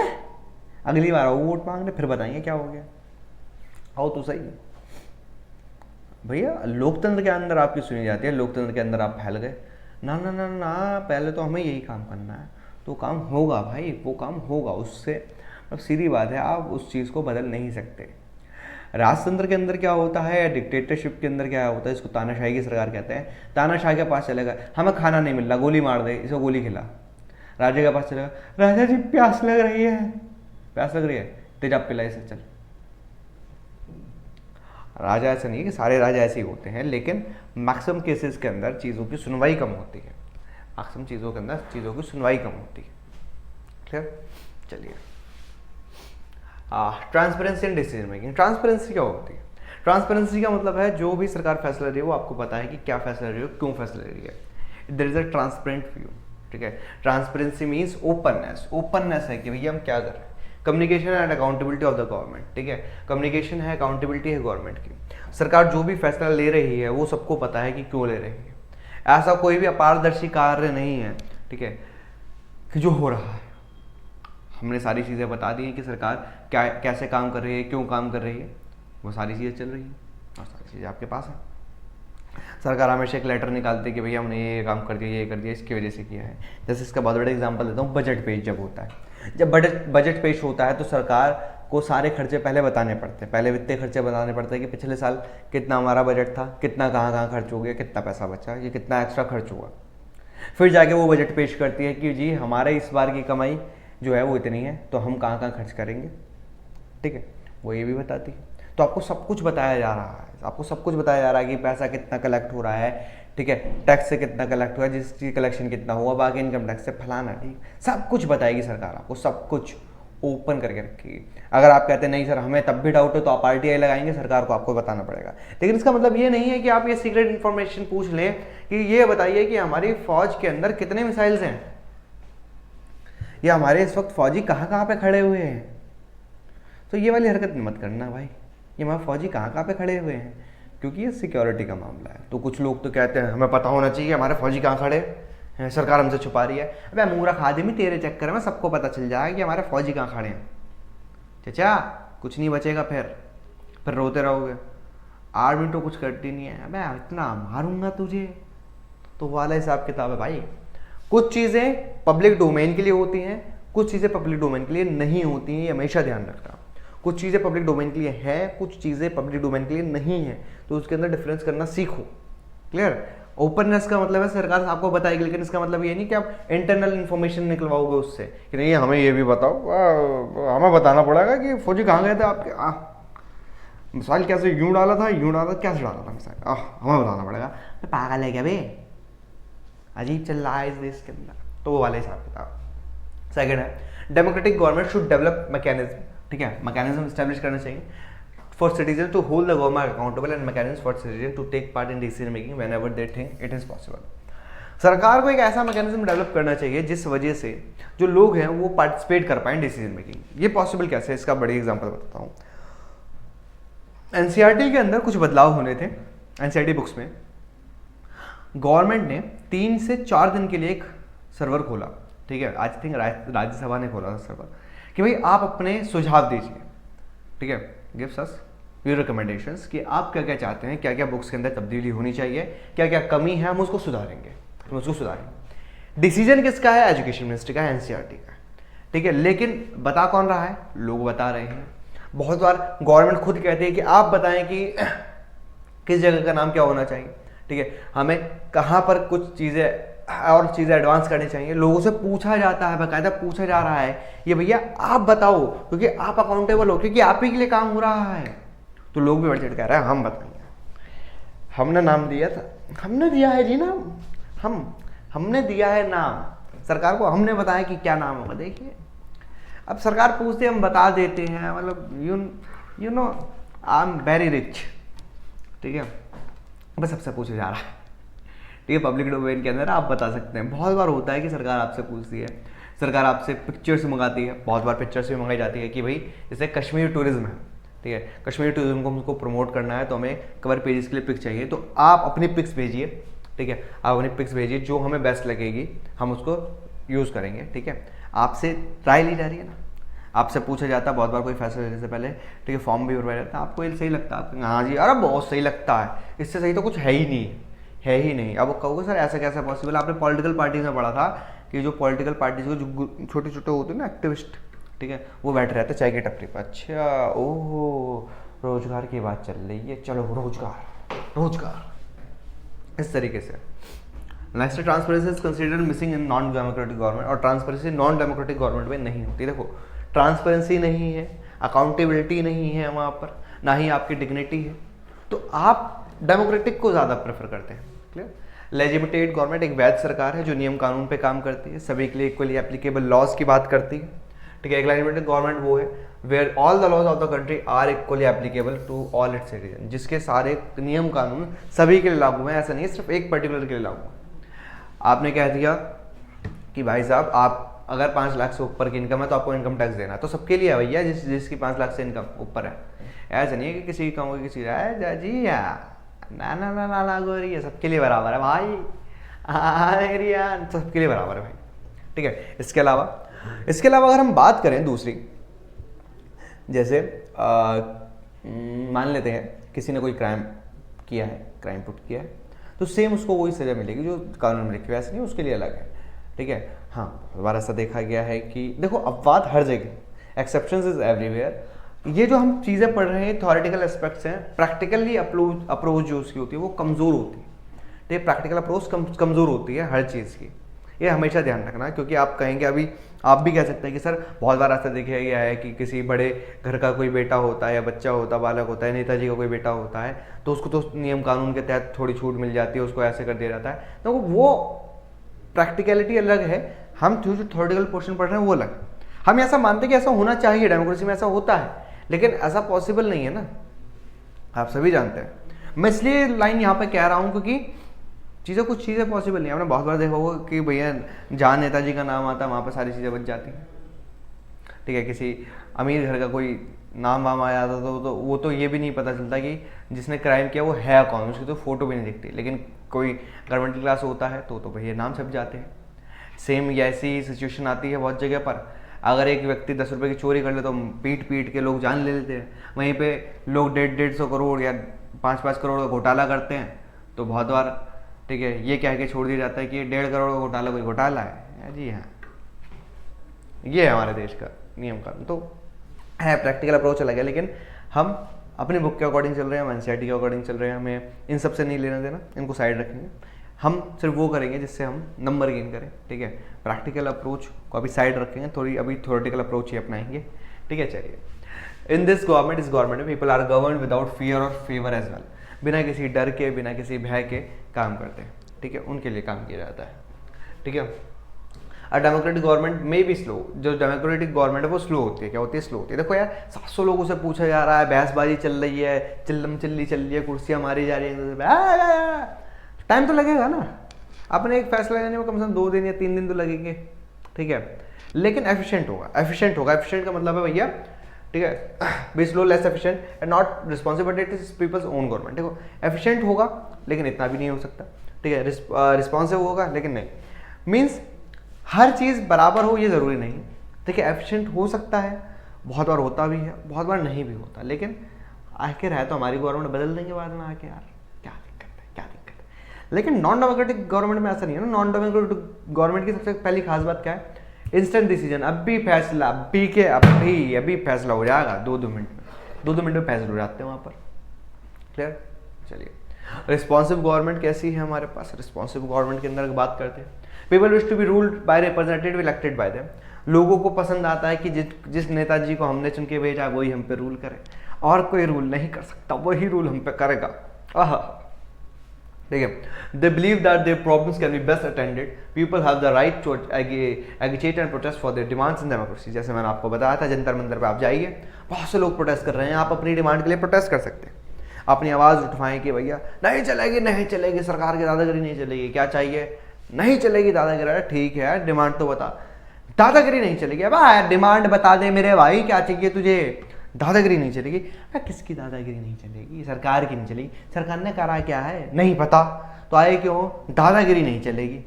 अगली बार आओ वोट मांगने फिर बताएंगे क्या हो गया, आओ तो सही। भैया लोकतंत्र के अंदर आपकी सुनी जाती है, लोकतंत्र के अंदर आप फैल गए, ना ना ना ना, पहले तो हमें यही काम करना है, तो काम होगा भाई, वो काम होगा, उससे अब सीधी बात है, आप उस चीज़ को बदल नहीं सकते। राजतंत्र के अंदर क्या होता है या डिक्टेटरशिप के अंदर क्या होता है, इसको तानाशाही की सरकार कहते हैं, तानाशाह के पास चलेगा, हमें खाना नहीं मिल रहा, गोली मार दे, इसको गोली खिला, राजा के पास चलेगा, राजा जी प्यास लग रही है, प्यास लग रही है, तेजाब पिलाई से चल। राजा ऐसा नहीं है कि सारे राजा ऐसे ही होते हैं, लेकिन मैक्सिमम केसेस के अंदर चीज़ों की सुनवाई कम होती है, मैक्सिमम चीज़ों के अंदर चीज़ों की सुनवाई कम होती है। क्लियर? चलिए, transparency and decision making. Transparency क्या होती है? ट्रांसपेरेंसी का मतलब है जो भी सरकार फैसला ले रही है वो आपको पता है कि क्या फैसला ले रही है, क्यों फैसला ले रही है। There is a transparent view. ठीक है, ट्रांसपेरेंसी मीन्स ओपननेस। ओपननेस है कि भैया हम क्या कर रहे हैं। Communication and accountability of the government. ठीक है, कम्युनिकेशन है, अकाउंटेबिलिटी है गवर्नमेंट की। सरकार जो भी फैसला ले रही है वो सबको पता है कि क्यों ले रही है। ऐसा कोई भी अपारदर्शी कार्य नहीं है, ठीक है, कि जो हो रहा है। हमने सारी चीज़ें बता दी हैं कि सरकार क्या कैसे काम कर रही है, क्यों काम कर रही है, वो सारी चीज़ें चल रही हैं और सारी चीज़ें आपके पास हैं। सरकार हमेशा एक लेटर निकालती है कि भैया हमने ये काम कर दिया, ये कर दिया, इसकी वजह से किया है। जैसे इसका बहुत बड़ा एग्जांपल देता हूँ, बजट पेश जब होता है। जब बजट पेश होता है तो सरकार को सारे खर्चे पहले बताने पड़ते हैं, पहले वित्तीय खर्चे बताने पड़ते हैं कि पिछले साल कितना हमारा बजट था, कितना कहाँ खर्च हो गया, कितना पैसा बचा, ये कितना एक्स्ट्रा खर्च हुआ। फिर जाके वो बजट पेश करती है कि जी हमारे इस बार की कमाई जो है वो इतनी है, तो हम कहाँ खर्च करेंगे। ठीक है, वो ये भी बताती है। तो आपको सब कुछ बताया जा रहा है, आपको सब कुछ बताया जा रहा है कि पैसा कितना कलेक्ट हो रहा है, ठीक है, टैक्स से कितना कलेक्ट हुआ है, जिसकी कलेक्शन कितना हुआ, बाकी इनकम टैक्स से फलाना, ठीक, सब कुछ बताएगी सरकार, आपको सब कुछ ओपन करके रखिएगी। अगर आप कहते हैं नहीं सर हमें तब भी डाउट है तो आप RTI लगाएंगे, सरकार को आपको बताना पड़ेगा। लेकिन इसका मतलब ये नहीं है कि आप ये सीक्रेट इन्फॉर्मेशन पूछ लें कि ये बताइए कि हमारी फौज के अंदर कितने मिसाइल्स हैं, या हमारे इस वक्त फौजी कहाँ पे खड़े हुए हैं। तो ये वाली हरकत मत करना भाई, ये हमारे फौजी कहाँ पे खड़े हुए हैं, क्योंकि ये सिक्योरिटी का मामला है। तो कुछ लोग तो कहते हैं हमें पता होना चाहिए हमारे फौजी कहाँ खड़े हैं, सरकार हमसे छुपा रही है। अबे मूर्ख आदमी, तेरे चक्कर में सबको पता चल जाएगा कि हमारे फौजी कहाँ खड़े हैं। चाचा कुछ नहीं बचेगा, फिर रोते रहोगे, आर्मी तो कुछ करती नहीं है, अबे इतना मारूंगा तुझे। तो वाला हिसाब किताब है भाई। कुछ चीज़ें पब्लिक डोमेन के लिए होती हैं, कुछ चीज़ें पब्लिक डोमेन के लिए नहीं होती हैं, ये हमेशा ध्यान रखना। कुछ चीज़ें पब्लिक डोमेन के लिए है, कुछ चीज़ें पब्लिक डोमेन के लिए नहीं है, तो उसके अंदर डिफरेंस करना सीखो। क्लियर? ओपननेस का मतलब है सरकार आपको बताएगी, लेकिन इसका मतलब ये नहीं कि आप इंटरनल इन्फॉर्मेशन निकलवाओगे उससे कि नहीं हमें ये भी बताओ, हमें बताना पड़ेगा कि फौजी कहाँ गए थे आपके, मिसाइल कैसे यूँ डाला था, कैसे डाला था मिसाइल, हमें बताना पड़ेगा। पागल है क्या बे, अजीब चल रहा है इस देश के अंदर। तो वो वाले हिसाब किताब। सेकंड है democratic government should develop mechanism. ठीक है, मैकेनिज्म स्टैब्लिश करना चाहिए for citizen to hold the government accountable and mechanism for citizen to take part in decision making whenever they think it is possible. सरकार को एक ऐसा mechanism develop करना चाहिए जिस वजह से जो लोग हैं वो पार्टिसिपेट कर पाए डिसीजन मेकिंग। ये पॉसिबल कैसे है, इसका बड़ी एग्जांपल बताता हूँ। NCERT के अंदर कुछ बदलाव होने थे। NCERT बुक्स में गवर्नमेंट ने 3 से 4 दिन के लिए एक सर्वर खोला। ठीक है, आज थिंक राज्यसभा ने खोला था सर्वर, कि भाई आप अपने सुझाव दीजिए। ठीक है, गिव्स अस योर रिकमेंडेशंस कि आप क्या क्या चाहते हैं, क्या क्या बुक्स के अंदर तब्दीली होनी चाहिए, क्या क्या कमी है, हम उसको सुधारेंगे। डिसीजन किसका है? एजुकेशन मिनिस्ट्री का है, NCERT का। ठीक है, लेकिन बता कौन रहा है? लोग बता रहे हैं। बहुत बार गवर्नमेंट खुद कहती है कि आप बताएं कि किस जगह का नाम क्या होना चाहिए। ठीक है, हमें कहाँ पर कुछ चीज़ें और चीज़ें एडवांस करनी चाहिए, लोगों से पूछा जाता है, बाकायदा पूछा जा रहा है ये भैया आप बताओ, क्योंकि आप अकाउंटेबल हो, क्योंकि आप ही के लिए काम हो रहा है। तो लोग भी बढ़ चढ़ कह रहे हैं हम बताएंगे, हमने नाम दिया था, हमने दिया है जी नाम, हमने दिया है नाम सरकार को, हमने बताया कि क्या नाम होगा। देखिए अब सरकार पूछते हम बता देते हैं, मतलब you know I am very rich. ठीक है, बस सबसे पूछा जा रहा है। ठीक है, पब्लिक डोमेन के अंदर आप बता सकते हैं। बहुत बार होता है कि सरकार आपसे पूछती है, सरकार आपसे पिक्चर्स मंगाती है, बहुत बार पिक्चर्स भी मंगाई जाती है कि भाई जैसे कश्मीर टूरिज्म है। ठीक है, कश्मीर टूरिज्म को हमको प्रमोट करना है तो हमें कवर पेजेस के लिए पिक्स चाहिए, तो आप अपनी पिक्स भेजिए। ठीक है, आप अपनी पिक्स भेजिए, जो हमें बेस्ट लगेगी हम उसको यूज़ करेंगे। ठीक है, आपसे राय ली जा रही है ना, आपसे पूछा जाता है बहुत बार कोई फैसला लेने से पहले। ठीक है, फॉर्म भी भरवाया जाता है, आपको ये सही लगता है? हाँ जी, अरे बहुत सही लगता है, इससे सही तो कुछ है ही नहीं। अब कहोगे सर ऐसा कैसा पॉसिबल? आपने पॉलिटिकल पार्टीज में पढ़ा था कि जो पॉलिटिकल पार्टीज को जो छोटे छोटे होते हैं ना एक्टिविस्ट, ठीक है, वो बैठ रहते चाय की टपरी पर। अच्छा, ओहो, रोजगार की बात चल रही है, चलो रोजगार, इस तरीके से। Next transparency is considered missing in non democratic government, और ट्रांसपेरेंसी नॉन डेमोक्रेटिक गवर्नमेंट में नहीं होती। देखो ट्रांसपेरेंसी नहीं है, अकाउंटेबिलिटी नहीं है वहाँ पर, ना ही आपकी डिग्निटी है, तो आप डेमोक्रेटिक को ज़्यादा प्रेफर करते हैं। क्लियर। लेजिटिमेट गवर्नमेंट एक वैध सरकार है जो नियम कानून पे काम करती है, सभी के लिए इक्वली एप्लीकेबल लॉज की बात करती है। ठीक है, एक लेजिटिमेट गवर्नमेंट वो है where all the laws of the country are equally applicable to all its citizen, जिसके सारे नियम कानून सभी के लिए लागू हैं, ऐसा नहीं है सिर्फ एक पर्टिकुलर के लिए लागू है। आपने कह दिया कि भाई साहब आप अगर 5 लाख से ऊपर की इनकम है तो आपको इनकम टैक्स देना है, तो सबके लिए है भैया, जिसकी 5 लाख से इनकम ऊपर है। ऐसा नहीं है कि किसी की कम होगी किसी जी या ना ना ना ना लागू हो रही है, सबके लिए बराबर है भाई, सबके लिए बराबर है भाई। ठीक है, इसके अलावा अगर हम बात करें दूसरी, जैसे मान लेते हैं किसी ने कोई क्राइम किया है, क्राइम पुट किया है, तो सेम उसको वही सज़ा मिलेगी जो कानून में लिखी है, ऐसा नहीं उसके लिए अलग है। ठीक है, हाँ बहुत बार ऐसा देखा गया है कि देखो अपवाद हर जगह, एक्सेप्शंस इज एवरीवेयर। ये जो हम चीज़ें पढ़ रहे हैं थ्योरेटिकल एस्पेक्ट्स हैं, प्रैक्टिकली अप्रोच जो उसकी होती है वो कमज़ोर होती है। तो ये प्रैक्टिकल अप्रोच कमज़ोर होती है हर चीज़ की, ये हमेशा ध्यान रखना, क्योंकि आप कहेंगे अभी आप भी कह सकते हैं कि सर बहुत बार ऐसा देखा गया है कि किसी बड़े घर का कोई बेटा होता है या बच्चा होता है, बालक होता है, नेताजी का कोई बेटा होता है, तो उसको तो नियम कानून के तहत थोड़ी छूट मिल जाती है, उसको ऐसे कर दिया जाता है। तो वो प्रैक्टिकलिटी अलग है, हम जो थ्योरेटिकल पोर्शन पढ़ रहे हैं वो अलग। हम ऐसा मानते हैं कि ऐसा होना चाहिए, डेमोक्रेसी में ऐसा होता है, लेकिन ऐसा पॉसिबल नहीं है ना, आप सभी जानते हैं। मैं इसलिए लाइन यहाँ पे कह रहा हूँ क्योंकि कुछ चीज़ें पॉसिबल नहीं है। आपने बहुत बार देखा होगा कि भैया जहाँ नेताजी का नाम आता है वहाँ पर सारी चीज़ें बच जाती हैं। ठीक है, किसी अमीर घर का कोई नाम वाम आया था तो वो तो ये भी नहीं पता चलता कि जिसने क्राइम किया वो है कौन, उसकी तो फोटो भी नहीं दिखती, लेकिन कोई गवर्नमेंट क्लास होता है तो भैया नाम छप जाते हैं। सेम ऐसी सिचुएशन आती है बहुत जगह पर, अगर एक व्यक्ति 10 रुपये की चोरी कर ले तो पीट के लोग जान ले लेते हैं, वहीं पे लोग 150 करोड़ या 5 करोड़ का घोटाला करते हैं तो बहुत बार ठीक है ये कह के छोड़ दिया जाता है कि 1.5 करोड़ का घोटाला कोई घोटाला है। जी हाँ, ये है हमारे देश का नियम कानून। तो है प्रैक्टिकल अप्रोच अलग है, लेकिन हम अपनी बुक के अकॉर्डिंग चल रहे हैं, हम एनसीईआरटी के अकॉर्डिंग चल रहे हैं, हमें इन सब से नहीं लेना देना, इनको साइड रखेंगे। हम सिर्फ वो करेंगे जिससे हम नंबर गेन करें। ठीक है, प्रैक्टिकल अप्रोच को अभी साइड रखेंगे, थोड़ी अभी थ्योरेटिकल अप्रोच ही अपनाएंगे। ठीक है, चलिए। In this government people are govern without fear और फेवर एज वेल, बिना किसी डर के बिना किसी भय के काम करते हैं। ठीक है, उनके लिए काम किया जाता है। ठीक है, और डेमोक्रेटिक गवर्नमेंट में भी स्लो, जो डेमोक्रेटिक गवर्नमेंट है वो स्लो होती है। क्या होती है? स्लो होती है। देखो यार 700 लोगों से पूछा जा रहा है, बहसबाजी चल रही है, चिल्लम चिल्ली चल रही है, कुर्सियाँ मारी जा रही हैं, टाइम तो लगेगा ना। अपने एक फैसला लेने में कम से कम 2 दिन या 3 दिन तो लगेंगे। ठीक है, लेकिन एफिशिएंट होगा। एफिशिएंट का मतलब है भैया ठीक है be slow less efficient and not responsible, it is people's own government. देखो एफिशिएंट होगा लेकिन इतना भी नहीं हो सकता। ठीक है, रिस्पॉन्सिव होगा लेकिन नहीं, मीन्स हर चीज़ बराबर हो ये ज़रूरी नहीं। ठीक है, एफिशिएंट हो सकता है, बहुत बार होता भी है, बहुत बार नहीं भी होता, लेकिन आखिर है तो हमारी गवर्नमेंट बदल देंगे बाद में आके, यार क्या दिक्कत है। लेकिन नॉन डेमोक्रेटिक गवर्नमेंट में ऐसा नहीं है ना। नॉन डेमोक्रेटिक गवर्नमेंट की सबसे पहली खास बात क्या है? इंस्टेंट डिसीजन, अभी फैसला, अभी फैसला हो जाएगा 2 मिनट में, 2 मिनट में फैसला हो जाते हैं वहाँ पर। क्लियर? चलिए, रिस्पॉन्सिव गवर्नमेंट कैसी है हमारे पास? रिस्पॉन्सिव गवर्नमेंट के अंदर बात करते हैं, people wish to be ruled by representative elected by them. लोगों को पसंद आता है कि जिस नेताजी को हमने चुन के भेजा वही हम पे रूल करे, और कोई रूल नहीं कर सकता, वही रूल हम पे करेगा। ठीक है, they believe that their problems can be best attended, people have the right to agitate and protest for their demands in democracy. जैसे मैंने आपको बताया था, जंतर मंतर पे आप जाइए, बहुत से लोग प्रोटेस्ट कर रहे हैं, आप अपनी डिमांड के लिए प्रोटेस्ट कर सकते हैं, अपनी आवाज़ उठवाएं कि भैया नहीं चलेगी, सरकार की दादागिरी नहीं चलेगी। क्या चाहिए? नहीं चलेगी दादागिरी। ठीक है, डिमांड तो बता। दादागिरी नहीं चलेगी, अब डिमांड बता दे मेरे भाई, क्या चाहिए तुझे? दादागिरी नहीं चलेगी। किसकी दादागिरी नहीं चलेगी? सरकार की नहीं चलेगी। सरकार ने करा क्या है? नहीं पता, तो आए क्यों? दादागिरी नहीं चलेगी।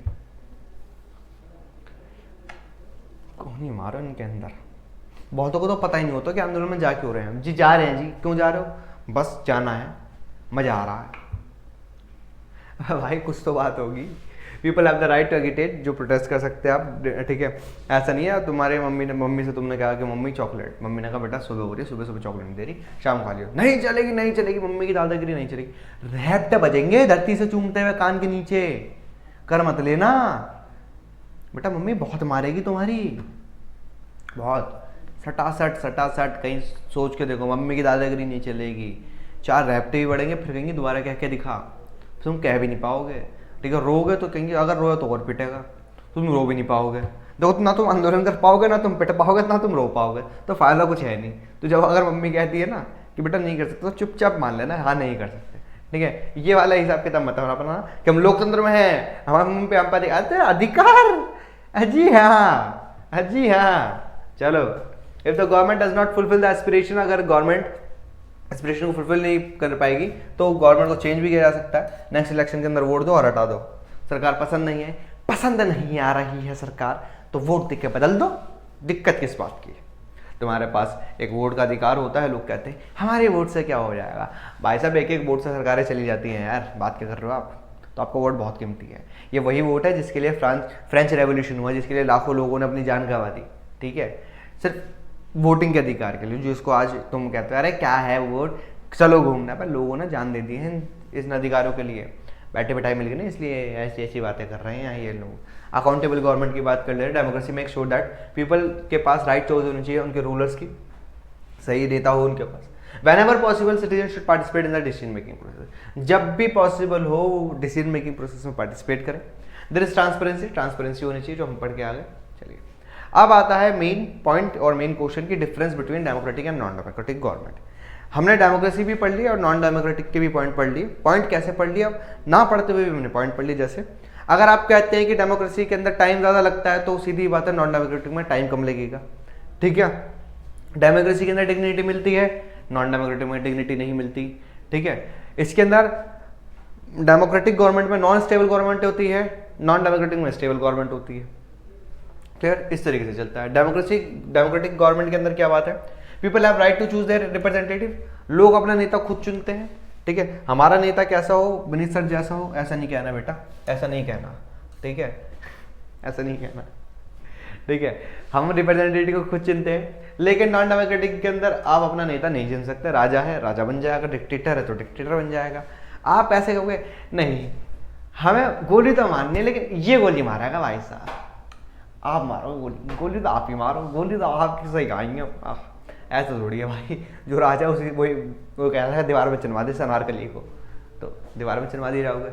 कौन ही मारो इनके अंदर। बहुतों को तो पता ही नहीं होता कि आंदोलन में जा क्यों रहे हैं। जी जा रहे हैं जी, क्यों जा रहे हो? बस जाना है, मजा आ रहा है। भाई कुछ तो बात होगी। People have the right to agitate, जो प्रोटेस्ट कर सकते हैं आप। ठीक है, ऐसा नहीं है तुम्हारे मम्मी से तुमने कहा कि मम्मी चॉकलेट, मम्मी ने कहा बेटा सुबह हो रही है, सुबह चॉकलेट नहीं दे रही, शाम खा लियो। नहीं चलेगी, मम्मी की दादागिरी नहीं चलेगी। रहते बजेंगे धरती से चूमते हुए कान के नीचे, कर मत लेना बेटा, मम्मी बहुत मारेगी तुम्हारी, बहुत सटासट। कहीं सोच के देखो, मम्मी की दादागिरी नहीं चलेगी, 4 रैपटे भी बढ़ेंगे, फिर कहेंगे दोबारा कह के दिखा, तुम कह भी नहीं पाओगे। ठीक है, रोगे तो कहेंगे, अगर रोए तो और पिटेगा, तुम रो भी नहीं पाओगे। देखो, ना तुम आंदोलन कर पाओगे, ना तुम पिट पाओगे, ना तुम रो पाओगे, तो फायदा कुछ है नहीं। तो जब अगर मम्मी कहती है ना कि बेटा नहीं कर सकते, तो चुपचाप मान लेना, हाँ नहीं कर सकते। ठीक है, ये वाला हिसाब किताब मत अपना कि हम लोकतंत्र में हैं, हमारे मुंह पे हम पर अधिकार। अजी हाँ, चलो। If the government does not fulfil the aspiration, अगर गवर्नमेंट एस्पिरेशन को फुलफिल नहीं कर पाएगी तो गवर्नमेंट को चेंज भी किया जा सकता है। नेक्स्ट इलेक्शन के अंदर वोट दो और हटा दो। सरकार पसंद नहीं आ रही है सरकार, तो वोट देके बदल दो। दिक्कत किस बात की? तुम्हारे पास एक वोट का अधिकार होता है। लोग कहते हैं हमारे वोट से क्या हो जाएगा। भाई साहब, एक वोट से सरकारें चली जाती हैं यार, बात क्या कर रहे हो आप? तो आपका वोट बहुत कीमती है। ये वही वोट है जिसके लिए फ्रेंच रेवोल्यूशन हुआ, जिसके लिए लाखों लोगों ने अपनी जान गंवा दी। ठीक है, सिर्फ वोटिंग के अधिकार के लिए, जो इसको आज तुम कहते हो अरे क्या है वोट, चलो घूमना, पर लोगों ने जान दे दी है इन अधिकारों के लिए। बैठे बैठाए मिल गए ना, इसलिए ऐसी ऐसी बातें कर रहे हैं ये लोग। अकाउंटेबल गवर्नमेंट की बात कर ले रहे हैं। Democracy make sure that people के पास राइट चॉइस होनी चाहिए, उनके रूलर्स की, सही नेता हो उनके पास। Whenever possible, citizens should participate in the decision making process. जब भी पॉसिबल हो डिसीजन मेकिंग प्रोसेस में पार्टिसिपेट करें। देयर इज ट्रांसपेरेंसी होनी चाहिए, जो हम पढ़ के आ गए। चलिए, अब आता है मेन पॉइंट और मेन क्वेश्चन की difference between democratic and non democratic government. हमने डेमोक्रेसी भी पढ़ ली और नॉन डेमोक्रेटिक के भी पॉइंट पढ़ लिए। पॉइंट कैसे पढ़ लिया? अब ना पढ़ते हुए भी हमने पॉइंट पढ़ लिए। जैसे अगर आप कहते हैं कि डेमोक्रेसी के अंदर टाइम ज़्यादा लगता है, तो सीधी बात है नॉन डेमोक्रेटिक में टाइम कम लगेगा। ठीक है, डेमोक्रेसी के अंदर डिग्निटी मिलती है, नॉन डेमोक्रेटिक में डिग्निटी नहीं मिलती। ठीक है, इसके अंदर डेमोक्रेटिक गवर्नमेंट में नॉन स्टेबल गवर्नमेंट होती है, नॉन डेमोक्रेटिक में स्टेबल गवर्नमेंट होती है। क्लियर? इस तरीके से चलता है। डेमोक्रेटिक गवर्नमेंट के अंदर क्या बात है, people have right to choose their representative. लोग अपना नेता खुद चुनते हैं। ठीक है, हमारा नेता कैसा हो, विनीत सर जैसा हो, ऐसा नहीं कहना बेटा, ऐसा नहीं कहना। ठीक है, ऐसा नहीं कहना। ठीक है, हम रिप्रेजेंटेटिव को खुद चुनते हैं। लेकिन नॉन डेमोक्रेटिक के अंदर आप अपना नेता नहीं चुन सकते। राजा है, राजा बन जाएगा, डिक्टेटर है तो डिक्टेटर बन जाएगा। आप ऐसे कहोगे नहीं, हमें गोली तो मारनी है, लेकिन ये गोली मारेगा भाई साहब, आप मारो गोली तो आप ही मारो, गोली तो आपकी सही खाएंगे। ऐसा थोड़ी है भाई, जो राजा उसी वो कह रहा है दीवार में चुनवा दे अनारकली को, तो दीवार में चुनवा दिए जाओगे।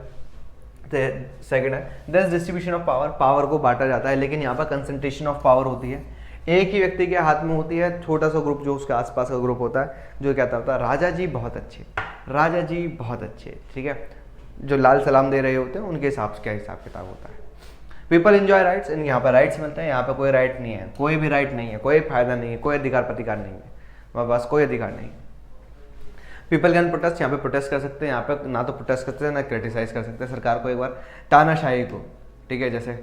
तो सेकंड है this distribution of power, power को बांटा जाता है, लेकिन यहाँ पर कंसंट्रेशन ऑफ पावर होती है, एक ही व्यक्ति के हाथ में होती है। छोटा सा ग्रुप जो उसके आसपास का ग्रुप होता है, जो कहता होता है राजा जी बहुत अच्छे, राजा जी बहुत अच्छे। ठीक है, जो लाल सलाम दे रहे होते हैं उनके हिसाब से क्या हिसाब किताब होता है। पीपल एंजॉय राइट्स, यहाँ पर राइट्स मिलते हैं। यहाँ पर कोई राइट नहीं है, कोई भी राइट नहीं है, कोई फायदा नहीं है, कोई अधिकार प्रतिकार नहीं है, वहाँ पास कोई अधिकार नहीं। पीपल कैन प्रोटेस्ट, यहाँ पे प्रोटेस्ट कर सकते हैं। यहाँ पे ना तो प्रोटेस्ट करते हैं ना क्रिटिसाइज कर सकते हैं सरकार को। एक बार तानाशाही को, ठीक है, जैसे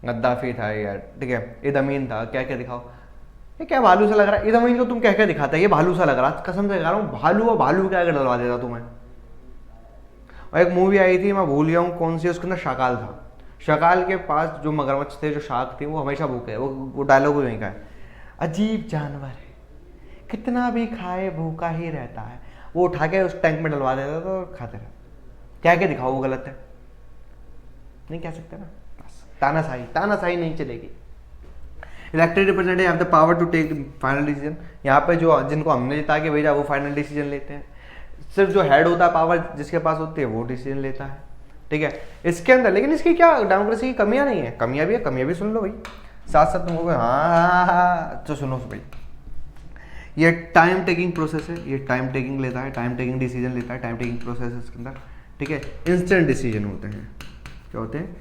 गद्दाफी था यार, ठीक है, ईद अमीन था, क्या क्या दिखाओ, ये क्या भालू सा लग रहा है, ईद अमीन को तुम क्या क्या दिखाता है, ये भालू सा लग रहा है, कसम से कह रहा हूँ, भालू और भालू क्या क्या डलवा देता तुम्हें। और एक मूवी आई थी, मैं भूल गया हूँ कौन सी, उसके अंदर शाकाल था। शाकाल के पास जो मगरमच्छ थे, जो शार्क थे, वो हमेशा भूखे, वो डायलॉग भी वहीं का है, अजीब जानवर है, कितना भी खाए भूखा ही रहता है। वो उठा के उस टैंक में डलवा देता तो खाते रहे। क्या क्या दिखाओ, वो गलत है, नहीं कह सकते ना। बस तानाशाही नहीं चलेगी। Elected representative have the power to take final decision. यहाँ पे जो जिनको हमने जिता के भेजा वो फाइनल डिसीजन लेते हैं। सिर्फ जो हेड होता है, पावर जिसके पास होती है, वो डिसीजन लेता है। ठीक है, इसके अंदर लेकिन इसकी क्या डेमोक्रेसी की कमियां नहीं है, कमियां भी है, कमियां भी सुन लो भाई, साथ साथ तुमको हाँ तो सुनो भाई। ये टाइम टेकिंग प्रोसेस है, ये टाइम टेकिंग लेता है, टाइम टेकिंग डिसीजन लेता है, टाइम टेकिंग प्रोसेस है इसके अंदर। ठीक है, इंस्टेंट डिसीजन होते हैं। क्या होते हैं?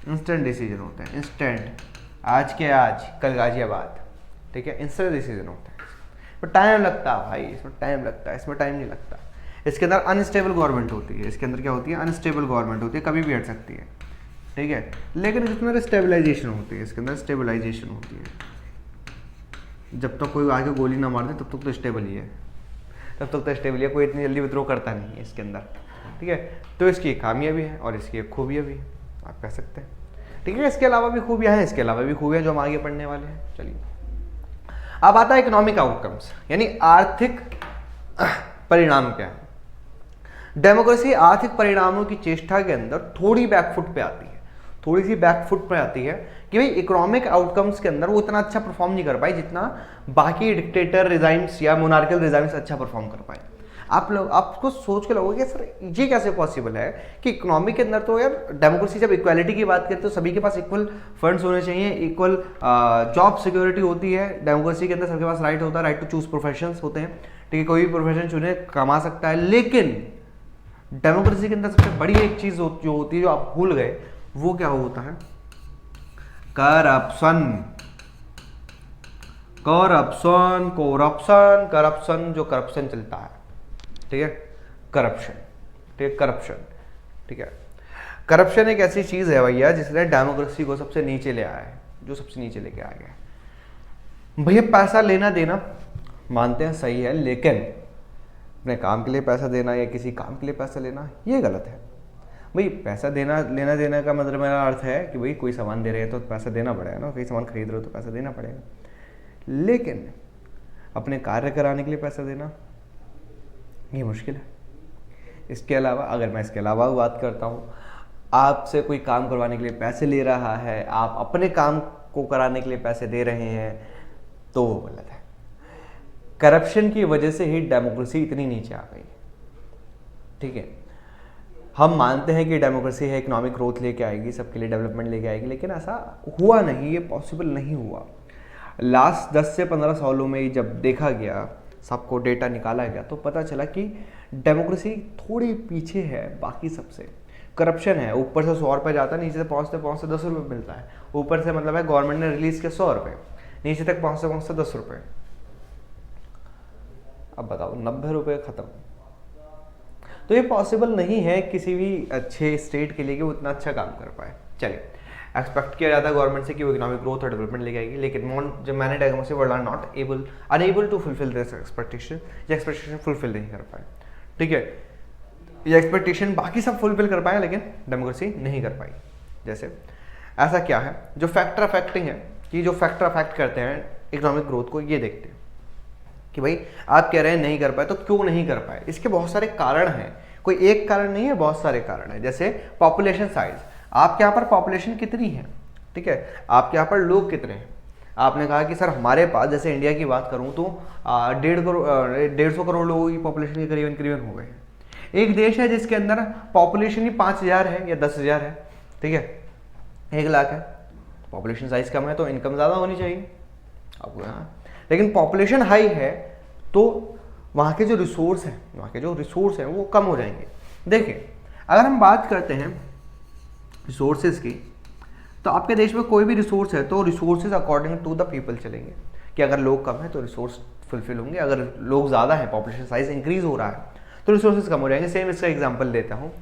इंस्टेंट डिसीजन होते हैं। इंस्टेंट, आज के आज, कल गाजियाबाद। ठीक है, इंस्टेंट डिसीजन होता है। पर टाइम लगता है भाई, इसमें टाइम लगता है, इसमें टाइम नहीं लगता। इसके अंदर अनस्टेबल गवर्नमेंट होती है। इसके अंदर क्या होती है? अनस्टेबल गवर्नमेंट होती है, कभी भी हट सकती है। ठीक है, लेकिन इसके अंदर स्टेबलाइजेशन होती है। इसके अंदर स्टेबलाइजेशन होती है। जब तक कोई आगे गोली ना मार दे तब तक तो स्टेबल ही है, तब तक तो स्टेबल है, कोई इतनी जल्दी विद्रोह करता नहीं है इसके अंदर। ठीक है, तो इसकी खामियां भी हैं और इसकी खूबियाँ भी हैं, आप कह सकते हैं। ठीक है, इसके अलावा भी खूबियाँ हैं, इसके अलावा भी खूबियाँ जो हम आगे पढ़ने वाले हैं। चलिए, अब आता है इकोनॉमिक आउटकम्स, यानी आर्थिक परिणाम क्या है। डेमोक्रेसी आर्थिक परिणामों की चेष्टा के अंदर थोड़ी बैकफुट पे आती है, थोड़ी सी बैकफुट पर आती है कि भाई इकोनॉमिक आउटकम्स के अंदर वो इतना अच्छा परफॉर्म नहीं कर पाई जितना बाकी डिक्टेटर रिजाइम्स या मोनार्कल रिजाइम्स अच्छा परफॉर्म कर पाए। आप लोग आपको सोच के लगोगे सर ये कैसे पॉसिबल है कि इकोनॉमी के अंदर तो यार डेमोक्रेसी, जब इक्वालिटी की बात करते तो सभी के पास इक्वल फंड्स होने चाहिए, इक्वल जॉब सिक्योरिटी होती है। डेमोक्रेसी के अंदर सबके पास राइट होता है, राइट टू चूज प्रोफेशंस होते हैं, ठीक है, कोई भी प्रोफेशन चुने कमा सकता है। लेकिन डेमोक्रेसी के अंदर सबसे बड़ी एक चीज जो होती है, जो आप भूल गए, वो क्या होता है? करप्शन। करप्शन करप्शन करप्शन जो करप्शन चलता है, ठीक है, करप्शन, ठीक है, करप्शन, ठीक है। करप्शन एक ऐसी चीज है भैया जिसने डेमोक्रेसी को सबसे नीचे ले आया है, जो सबसे नीचे लेके आ गया है। भैया पैसा लेना देना मानते हैं सही है, लेकिन अपने काम के लिए पैसा देना या किसी काम के लिए पैसा लेना ये गलत है। भाई पैसा देना, लेना देना का मतलब मेरा अर्थ है कि भाई कोई सामान दे रहे हैं तो पैसा देना पड़ेगा ना, कोई सामान खरीद रहे हो तो पैसा देना पड़ेगा। लेकिन अपने कार्य कराने के लिए पैसा देना ये मुश्किल है। इसके अलावा अगर मैं इसके अलावा बात करता हूँ, आपसे कोई काम करवाने के लिए पैसे ले रहा है, आप अपने काम को कराने के लिए पैसे दे रहे हैं, तो वो गलत है। करप्शन की वजह से ही डेमोक्रेसी इतनी नीचे आ गई, ठीक है। हम मानते हैं कि डेमोक्रेसी है, इकोनॉमिक ग्रोथ लेके आएगी, सबके लिए डेवलपमेंट लेके आएगी, लेकिन ऐसा हुआ नहीं, ये पॉसिबल नहीं हुआ। लास्ट 10 से 15 सालों में जब देखा गया, सबको डेटा निकाला गया, तो पता चला कि डेमोक्रेसी थोड़ी पीछे है बाकी सबसे। करप्शन है, ऊपर से 100 रुपये जाता है, नीचे से पहुँचते पहुँचते 10 रुपये मिलता है। ऊपर से मतलब है गवर्नमेंट ने रिलीज किया 100 रुपये, नीचे तक पहुँचते पहुँचते 10 रुपये। अब बताओ 90 रुपये खत्म। तो ये पॉसिबल नहीं है किसी भी अच्छे स्टेट के लिए कि वो इतना अच्छा काम कर पाए। चलिए, एक्सपेक्ट किया जाता है गवर्नमेंट से कि वो इकोनॉमिक ग्रोथ और डेवलपमेंट लेके आएगी, लेकिन जो मैंने democracy world are not unable to fulfil this expectation. ये एक्सपेक्टेशन फुलफिल नहीं कर पाए, ठीक है। ये एक्सपेक्टेशन बाकी सब फुलफिल कर पाए, लेकिन डेमोक्रेसी नहीं कर पाई। जैसे ऐसा क्या है जो फैक्टर अफेक्टिंग है, कि जो फैक्टर अफेक्ट करते हैं इकोनॉमिक ग्रोथ को, ये देखते हैं कि भाई आप कह रहे हैं नहीं कर पाए, तो क्यों नहीं कर पाए? इसके बहुत सारे कारण हैं, कोई एक कारण नहीं है, बहुत सारे कारण हैं। जैसे पॉपुलेशन साइज, आपके यहाँ पर पॉपुलेशन कितनी है, ठीक है, आपके यहाँ पर लोग कितने हैं। आपने कहा कि सर हमारे पास, जैसे इंडिया की बात करूँ तो 150 करोड़ लोगों की पॉपुलेशन के करीबन करीबन हो गए हैं। एक देश है जिसके अंदर पॉपुलेशन ही 5000 है या 10,000 है, ठीक है, 1 लाख है, पॉपुलेशन साइज कम है तो इनकम ज़्यादा होनी चाहिए आपको यहाँ। लेकिन पॉपुलेशन हाई है तो वहाँ के जो रिसोर्स हैं वो कम हो जाएंगे। देखिए, अगर हम बात करते हैं रिसोर्सेज की, तो आपके देश में कोई भी रिसोर्स है तो resources according to the people चलेंगे, कि अगर लोग कम है तो रिसोर्स फुलफिल होंगे, अगर लोग ज़्यादा है, पॉपुलेशन साइज इंक्रीज हो रहा है तो रिसोर्सेज कम हो जाएंगे। सेम इसका एग्जांपल देता हूँ,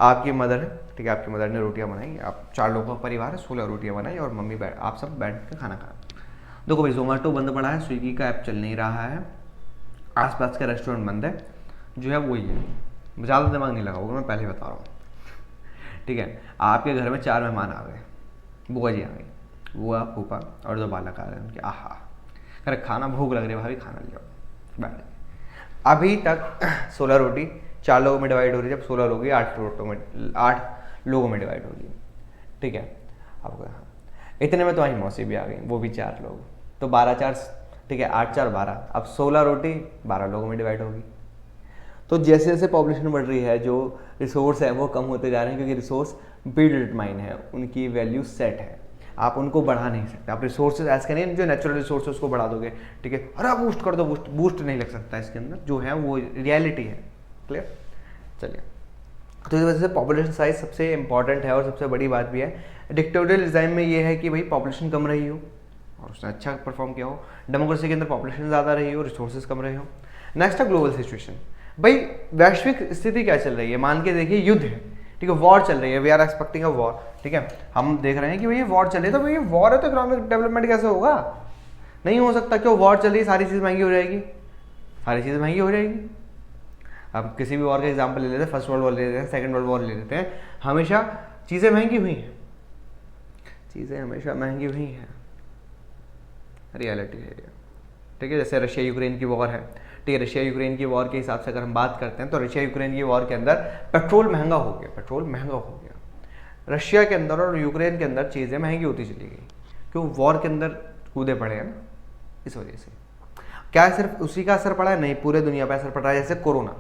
आपकी मदर है, ठीक है, आपकी मदर ने रोटियाँ बनाई, आप 4 लोगों का परिवार है, 16 रोटियाँ बनाई और मम्मी आप सब बैठ के खाना खाना। देखो भाई, जोमेटो बंद पड़ा है, स्विगी का ऐप चल नहीं रहा है, आसपास का रेस्टोरेंट बंद है, जो है वही है, ज़्यादा दिमाग नहीं लगाओगे, मैं पहले बता रहा हूँ, ठीक है। आपके घर में 4 मेहमान आ गए, बुआ जी आ गई, बुआ, फूफा और 2 बालक आ रहे हैं उनके। आहा, अरे खाना भूख लग रही है भाभी, खाना ले आओ, बैठ। अभी तक 16 रोटी 4 लोगों में डिवाइड हो रही है, जब 16 होगी 8 लोगों में डिवाइड होगी, ठीक है। आपको इतने में तुम्हारी मौसी भी आ गई, वो भी 4 लोग, तो 12 4, ठीक है, 8 4 12, अब 16 रोटी 12 लोगों में डिवाइड होगी। तो जैसे जैसे पॉपुलेशन बढ़ रही है, जो रिसोर्स है वो कम होते जा रहे हैं, क्योंकि रिसोर्स प्री डिटरमाइन है, उनकी वैल्यू सेट है, आप उनको बढ़ा नहीं सकते। आप रिसोर्सेज ऐसे नहीं, जो नेचुरल रिसोर्स है उसको बढ़ा दोगे, ठीक है, अरे बूस्ट कर दो, बूस्ट नहीं लग सकता इसके अंदर, जो है वो रियलिटी है। क्लियर? चलिए, तो इस वजह से पॉपुलेशन साइज सबसे इंपॉर्टेंट है और सबसे बड़ी बात भी है। डिक्टेटोरियल डिज़ाइन में ये है कि भाई पॉपुलेशन कम रही हो और उसने अच्छा परफॉर्म किया हो, डेमोक्रेसी के अंदर पॉपुलेशन ज़्यादा रही हो, रिसोर्सेज कम रहे हो। नेक्स्ट है ग्लोबल सिचुएशन। भाई वैश्विक स्थिति क्या चल रही है, मान के देखिए युद्ध है, ठीक है, वॉर चल रही है, we are expecting a war, ठीक है, हम देख रहे हैं कि भाई वॉर चल रही है, तो भाई वॉर है तो इकोनॉमिक डेवलपमेंट कैसे होगा? नहीं हो सकता। क्यों? वॉर चल रही है, सारी चीज़ महंगी हो जाएगी, सारी चीज़ महंगी हो जाएगी। अब किसी भी वॉर का एग्जाम्पल ले लेते हैं, फर्स्ट वर्ल्ड वॉर ले लेते हैं, सेकंड वर्ल्ड वॉर ले लेते हैं, हमेशा चीज़ें महंगी हुई हैं, चीज़ें हमेशा महंगी हुई हैं, रियलिटी है ये, ठीक है। जैसे रशिया यूक्रेन की वॉर है, ठीक है, रशिया यूक्रेन की वॉर के हिसाब से अगर हम बात करते हैं तो रशिया यूक्रेन की वॉर के अंदर पेट्रोल महंगा हो गया, पेट्रोल महंगा हो गया, रशिया के अंदर और यूक्रेन के अंदर चीज़ें महंगी होती चली गई, क्यों? वॉर के अंदर कूदे पड़े हैं ना, इस वजह से। क्या सिर्फ उसी का असर पड़ा है? नहीं, पूरे दुनिया पर असर पड़ रहा है। जैसे कोरोना,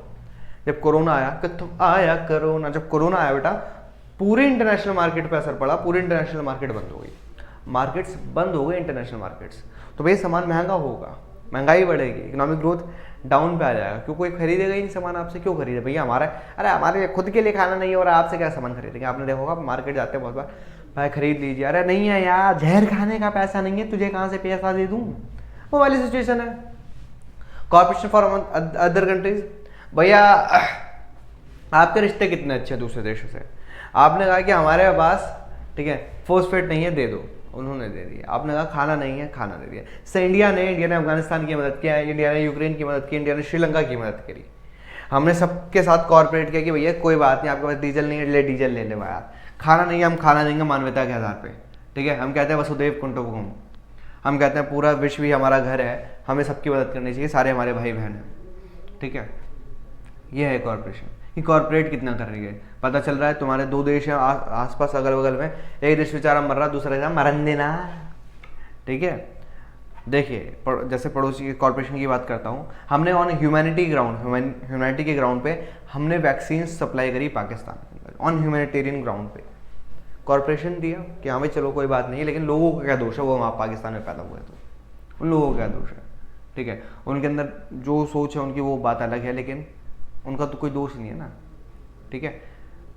जब कोरोना आया, आया कोरोना, जब कोरोना आया बेटा, पूरे इंटरनेशनल मार्केट पे असर पड़ा, पूरी इंटरनेशनल मार्केट बंद हो गई, मार्केट्स बंद हो गए इंटरनेशनल मार्केट्स। तो भाई सामान महंगा होगा, महंगाई बढ़ेगी, इकोनॉमिक ग्रोथ डाउन पे आ जाएगा, क्यों? कोई खरीदेगा ही नहीं सामान आपसे। क्यों खरीदे भैया? हमारा, अरे हमारे खुद के लिए खाना नहीं है और आपसे क्या सामान खरीदेंगे? आपने देखा होगा मार्केट जाते हैं बहुत बार, भाई खरीद लीजिए, अरे नहीं है यार, जहर खाने का पैसा नहीं है, तुझे कहाँ से पैसा दे दूँ, वो वाली सिचुएशन है। कॉर्पोरेशन फॉर अदर कंट्रीज, भैया आपके रिश्ते कितने अच्छे हैं दूसरे देशों से, आपने कहा कि हमारे पास, ठीक है, फॉस्फेट नहीं है, दे दो, उन्होंने दे दिया। आपने कहा खाना नहीं है, खाना दे दिया। से इंडिया ने अफगानिस्तान की मदद किया, इंडिया ने यूक्रेन की मदद की, इंडिया ने श्रीलंका की मदद करी। हमने सबके साथ कॉर्पोरेट किया कि भैया कोई बात नहीं, आपके पास डीजल नहीं है, ले डीजल ले ले भाई, खाना नहीं है, हम खाना देंगे मानवता के आधार पे, ठीक है। हम कहते हैं वसुदेव कुटुंबकम, हम कहते हैं पूरा विश्व ही हमारा घर है, हमें सबकी मदद करनी चाहिए, सारे हमारे भाई बहन हैं, ठीक है। ये है कॉर्पोरेशन, कि कॉर्पोरेट कितना कर रही है। पता चल रहा है तुम्हारे दो देश हैं आसपास अगल बगल में, एक देश बेचारा मर रहा, दूसरा देश मरन देना, ठीक है। देखिए जैसे पड़ोसी कॉर्पोरेशन की बात करता हूँ, हमने ऑन ह्यूमैनिटी के ग्राउंड पे हमने वैक्सीन सप्लाई करी पाकिस्तान के अंदर, ऑन ह्यूमैनिटेरियन ग्राउंड पे कॉर्पोरेशन दिया कि हाँ भाई चलो कोई बात नहीं, लेकिन लोगों का क्या दोष है, वो वहाँ पाकिस्तान में पैदा हुए, तो उन लोगों का क्या दोष है, ठीक है। उनके अंदर जो सोच है उनकी वो बात अलग है, लेकिन उनका तो कोई दोष नहीं है ना, ठीक है।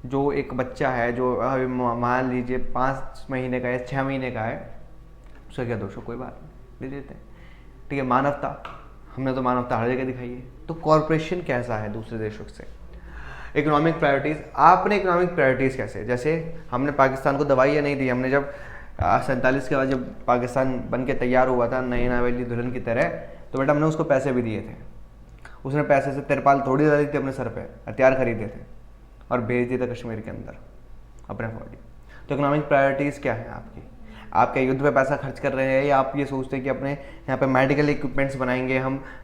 जो एक बच्चा है जो मान लीजिए 5 महीने का है, 6 महीने का है, उसका क्या दोष है? कोई बात नहीं, दे देते हैं, ठीक है। मानवता, हमने तो मानवता हर जगह दिखाई है। तो कॉर्पोरेशन कैसा है दूसरे देशों से? इकोनॉमिक प्रायोरिटीज़, आपने इकोनॉमिक प्रायोरिटीज़ कैसे, जैसे हमने पाकिस्तान को दवाई या नहीं दी, हमने जब 47 के बाद जब पाकिस्तान बन के तैयार हुआ था नई नवेली दुल्हन की तरह, तो बेटा हमने उसको पैसे भी दिए थे, उसने पैसे से तिरपाल थोड़ी डाली थी अपने सर पे, हथियार खरीदे थे और भेज दिए थे कश्मीर के अंदर अपने फौजी। तो इकोनॉमिक प्रायोरिटीज़ क्या है आपकी? आप क्या युद्ध पे पैसा खर्च कर रहे हैं, या आप ये सोचते हैं कि अपने यहाँ पे मेडिकल इक्विपमेंट्स बनाएंगे,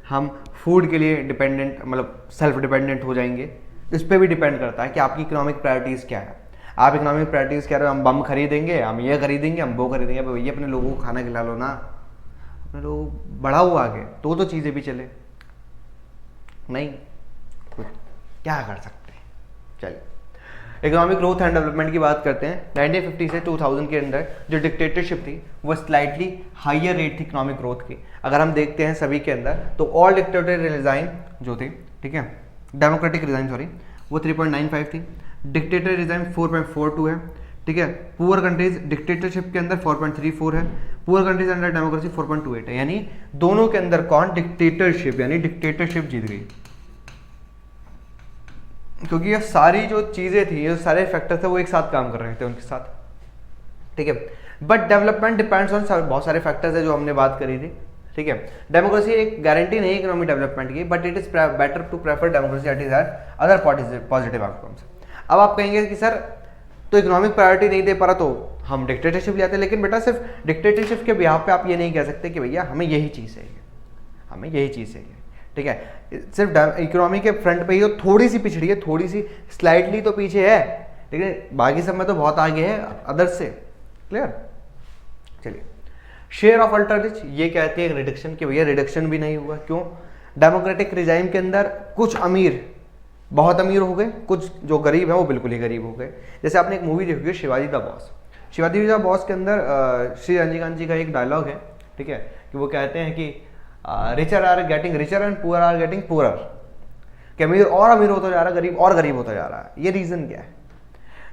हम फूड के लिए डिपेंडेंट, मतलब सेल्फ डिपेंडेंट हो जाएंगे? इस पर भी डिपेंड करता है कि आपकी इकोनॉमिक प्रायोरिटीज़ क्या है। आप इकोनॉमिक प्रायोरिटीज़ कह रहे हो हम बम खरीदेंगे, हम ये खरीदेंगे, हम वो खरीदेंगे, भैया अपने लोगों को खाना खिला लो ना, अपने लोग बढ़ाओ आगे, तो चीज़ें भी चले, नहीं कुछ क्या कर सकते हैं। चलिए इकोनॉमिक ग्रोथ एंड डेवलपमेंट की बात करते हैं। 1950 से 2000 के अंदर जो डिक्टेटरशिप थी वो स्लाइटली हायर रेट थी इकोनॉमिक ग्रोथ की। अगर हम देखते हैं सभी के अंदर, तो ऑल डिक्टेटर रिजाइन जो थी, ठीक है, डेमोक्रेटिक रिजाइन सॉरी, वो 3.95 थी, डिक्टेटर रिजाइन 4.42 है, ठीक है। पुअर कंट्रीज डिक्टेटरशिप के अंदर 4.34 है, पुअर कंट्रीज अंडर डेमोक्रेसी 4.28 है। यानी दोनों के अंदर कौन? डिक्टेटरशिप, यानी डिक्टेटरशिप जीत गई, क्योंकि ये सारी जो चीजें थी, ये सारे फैक्टर थे, वो एक साथ काम कर रहे थे उनके साथ, ठीक है। बट डेवलपमेंट डिपेंड्स ऑन बहुत सारे फैक्टर्स है जो हमने बात करी थी, ठीक है। डेमोक्रेसी एक गारंटी नहीं इकोनॉमिक डेवलपमेंट की, but it is better to prefer democracy at is other positive outcomes. अब आप कहेंगे कि सर तो इकोनॉमिक प्रायोरिटी नहीं दे पा रहा तो हम डिक्टेटरशिप ले आते हैं, लेकिन बेटा सिर्फ डिक्टेटरशिप के बिहाफ पे आप ये नहीं कह सकते कि भैया हमें यही चीज़ चाहिए, हमें यही चीज़ चाहिए, ठीक है। सिर्फ इकोनॉमी के फ्रंट पे ही तो थोड़ी सी पिछड़ी है, थोड़ी सी स्लाइटली तो पीछे है, लेकिन बाकी सब में तो बहुत आगे है अदर्स से। क्लियर? चलिए शेयर ऑफ अल्ट्रा रिच, ये कहती है रिडक्शन, कि भैया रिडक्शन भी नहीं हुआ। क्यों? डेमोक्रेटिक रिजाइम के अंदर कुछ अमीर बहुत अमीर हो गए, कुछ जो गरीब है वो बिल्कुल ही गरीब हो गए। जैसे आपने एक मूवी देखी है Shivaji the boss, Shivaji the boss के अंदर श्री रजनीकांत जी का एक डायलॉग है, ठीक है, कि वो कहते हैं कि richer are getting richer and poor are getting poorer, कि अमीर और अमीर होता जा रहा है, गरीब और गरीब होता जा रहा है। ये रीजन क्या है?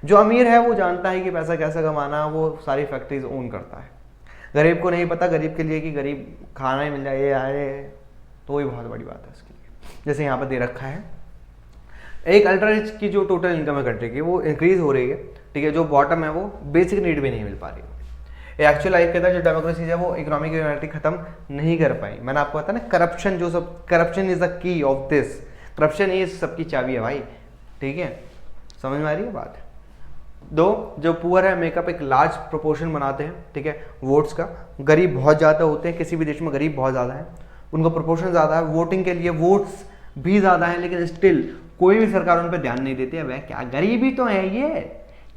जो अमीर है वो जानता है कि पैसा कैसे कमाना, वो सारी फैक्ट्रीज ओन करता है। गरीब को नहीं पता, गरीब के लिए कि गरीब खाना ही मिल जाए, ये आए, तो वही बहुत बड़ी बात है उसके लिए। जैसे यहाँ पर दे रखा है, एक अल्ट्रा रिच की जो टोटल इनकम है कंट्री की वो इंक्रीज हो रही है, ठीक है। जो बॉटम है वो बेसिक नीड भी नहीं मिल पा रही है। एक्चुअल लाइफ के अंदर जो डेमोक्रेसी है वो इकोनॉमिक यूनिटी खत्म नहीं कर पाई। मैंने आपको बताया ना, करप्शन जो सब, corruption is the key of this, corruption ही सबकी चाबी है भाई, ठीक है। समझ में आ रही है बात? दो जो पुअर है मेकअप एक लार्ज प्रोपोर्शन बनाते हैं, ठीक है, वोट्स का। गरीब बहुत ज़्यादा होते हैं, किसी भी देश में गरीब बहुत ज़्यादा है, उनका प्रोपोर्शन ज़्यादा है, वोटिंग के लिए वोट्स भी ज़्यादा है, लेकिन स्टिल कोई भी सरकार उन पर ध्यान नहीं देती है। वह क्या गरीबी तो है,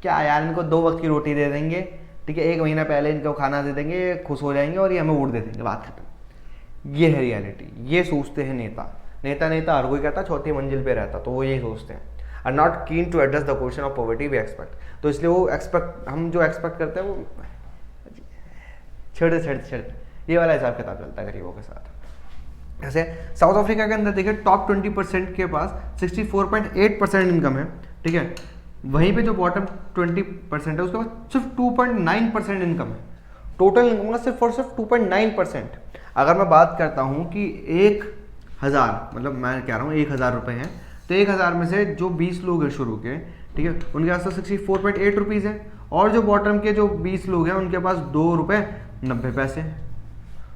क्या यार, इनको 2 वक्त की रोटी दे देंगे, ठीक है, 1 महीना पहले इनको खाना दे देंगे, खुश हो जाएंगे और ये हमें वोट दे देंगे, बात खत्म। ये है रियलिटी, ये सोचते हैं नेता। नेता हर कोई कहता चौथी मंजिल पे रहता, तो वो यही सोचते हैं। Are not keen to address the question of poverty we expect. तो इसलिए वो हम जो एक्सपेक्ट करते हैं वो छेड़ ये वाला हिसाब किताब चलता है गरीबों के साथ। जैसे साउथ अफ्रीका के अंदर देखिए टॉप 20% के पास 64.8% इनकम है, ठीक है, वहीं पे जो बॉटम 20% है उसके पास सिर्फ 2.9% इनकम है। टोटल इनकम का सिर्फ और सिर्फ 2.9%। अगर मैं बात करता हूँ कि 1,000, मतलब मैं कह रहा हूँ 1,000 रुपये हैं, तो 1,000 में से जो 20 लोग हैं शुरू के, ठीक है, उनके पास तो 64.8 रुपीज़ है, और जो बॉटम के जो 20 लोग हैं उनके पास 2 रुपये 90 पैसे हैं।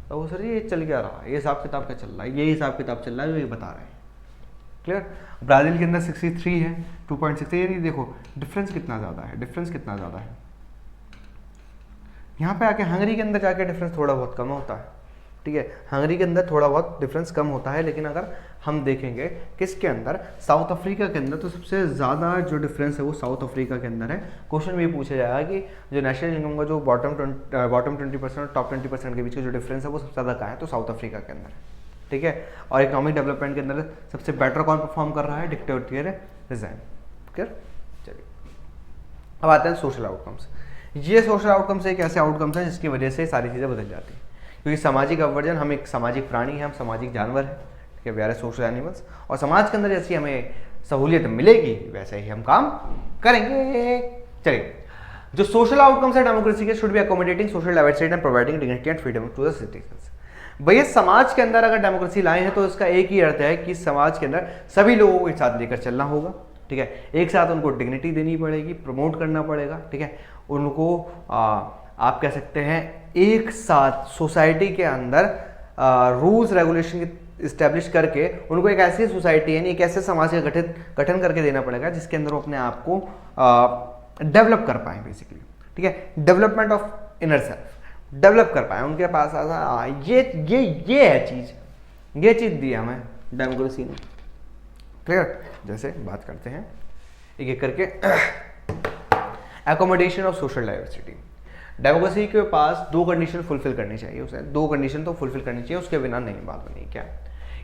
तो वो सर ये चल क्या रहा है, ये हिसाब किताब क्या चल रहा है, ये हिसाब किताब चल रहा है जो ये बता रहे हैं। क्लियर। ब्राज़ील के अंदर 63 है, 2.6, ये नहीं, देखो डिफरेंस कितना ज़्यादा है, डिफरेंस कितना ज़्यादा है। यहाँ पे आके हंगरी के अंदर जाके डिफरेंस थोड़ा बहुत कम होता है, ठीक है, हंगरी के अंदर थोड़ा बहुत डिफरेंस कम होता है। लेकिन अगर हम देखेंगे किसके अंदर, साउथ अफ्रीका के अंदर, तो सबसे ज़्यादा जो डिफरेंस है वो साउथ अफ्रीका के अंदर है। क्वेश्चन में ये पूछा जाएगा कि जो नेशनल इनकम का जो बॉटम 20% और टॉप 20% के बीच का जो डिफरेंस है वो सबसे ज़्यादा कहाँ है, तो साउथ अफ्रीका के अंदर, ठीक है। और इकोनॉमिक डेवलपमेंट के अंदर सबसे बेटर कौन परफॉर्म कर रहा है, डिक्टेटोरियलिज्म। क्लियर। चलिए अब आते हैं सोशल आउटकम्स। ये सोशल आउटकम्स एक ऐसे आउटकम्स हैं जिसकी वजह से सारी चीज़ें बदल जाती हैं, क्योंकि सामाजिक अवर्जन, हम एक सामाजिक प्राणी हैं, हम सामाजिक जानवर हैं, ठीक है, वी आर सोशल एनिमल्स। और समाज के अंदर जैसी हमें सहूलियत मिलेगी वैसे ही हम काम करेंगे। चलिए, जो सोशल आउटकम्स है डेमोक्रेसी के, should be accommodating social diversity and providing dignity and freedom to the citizens. भैया समाज के अंदर अगर डेमोक्रेसी लाए हैं तो इसका एक ही अर्थ है कि समाज के अंदर सभी लोगों को एक साथ लेकर चलना होगा, ठीक है, एक साथ उनको डिग्निटी देनी पड़ेगी, प्रमोट करना पड़ेगा, ठीक है, उनको आप कह सकते हैं एक साथ सोसाइटी के अंदर रूल्स रेगुलेशन इस्टेब्लिश करके उनको एक ऐसी सोसाइटी यानी एक ऐसे समाज का गठन करके देना पड़ेगा जिसके अंदर वो अपने आप को डेवलप कर पाए बेसिकली, ठीक है, development of inner self develop कर पाए, उनके पास ऐसा ये है चीज़, ये चीज़ दी हमें डेमोक्रेसी ने। क्लियर। जैसे बात करते हैं एक एक करके, accommodation of social diversity. Democracy के पास 2 कंडीशन फुलफिल करनी चाहिए, उसे 2 कंडीशन तो फुलफिल करनी चाहिए, उसके बिना नहीं बात बनी। क्या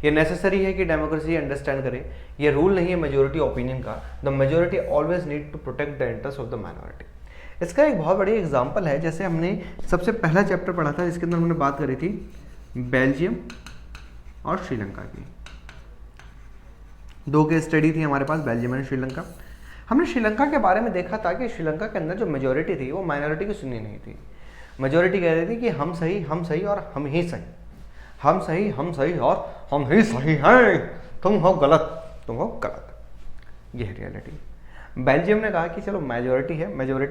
ये नेसेसरी है कि डेमोक्रेसी अंडरस्टैंड करे, ये रूल नहीं है मेजोरिटी ओपिनियन का, the majority always need to protect the interest of the minority. इसका एक बहुत बड़ी एग्जांपल है, जैसे हमने सबसे पहला चैप्टर पढ़ा था जिसके अंदर हमने बात करी थी बेल्जियम और श्रीलंका की। 2 केस स्टडी थी हमारे पास, बेल्जियम और श्रीलंका। हमने श्रीलंका के बारे में देखा था कि श्रीलंका के अंदर जो मेजोरिटी थी वो माइनॉरिटी की सुनी नहीं थी। मेजोरिटी कह रही थी कि हम सही और हम ही सही, हम सही और हम ही सही हैं, तुम हो गलत। ये है रियलिटी। बेल्जियम ने कहा कि चलो मेजोरिटी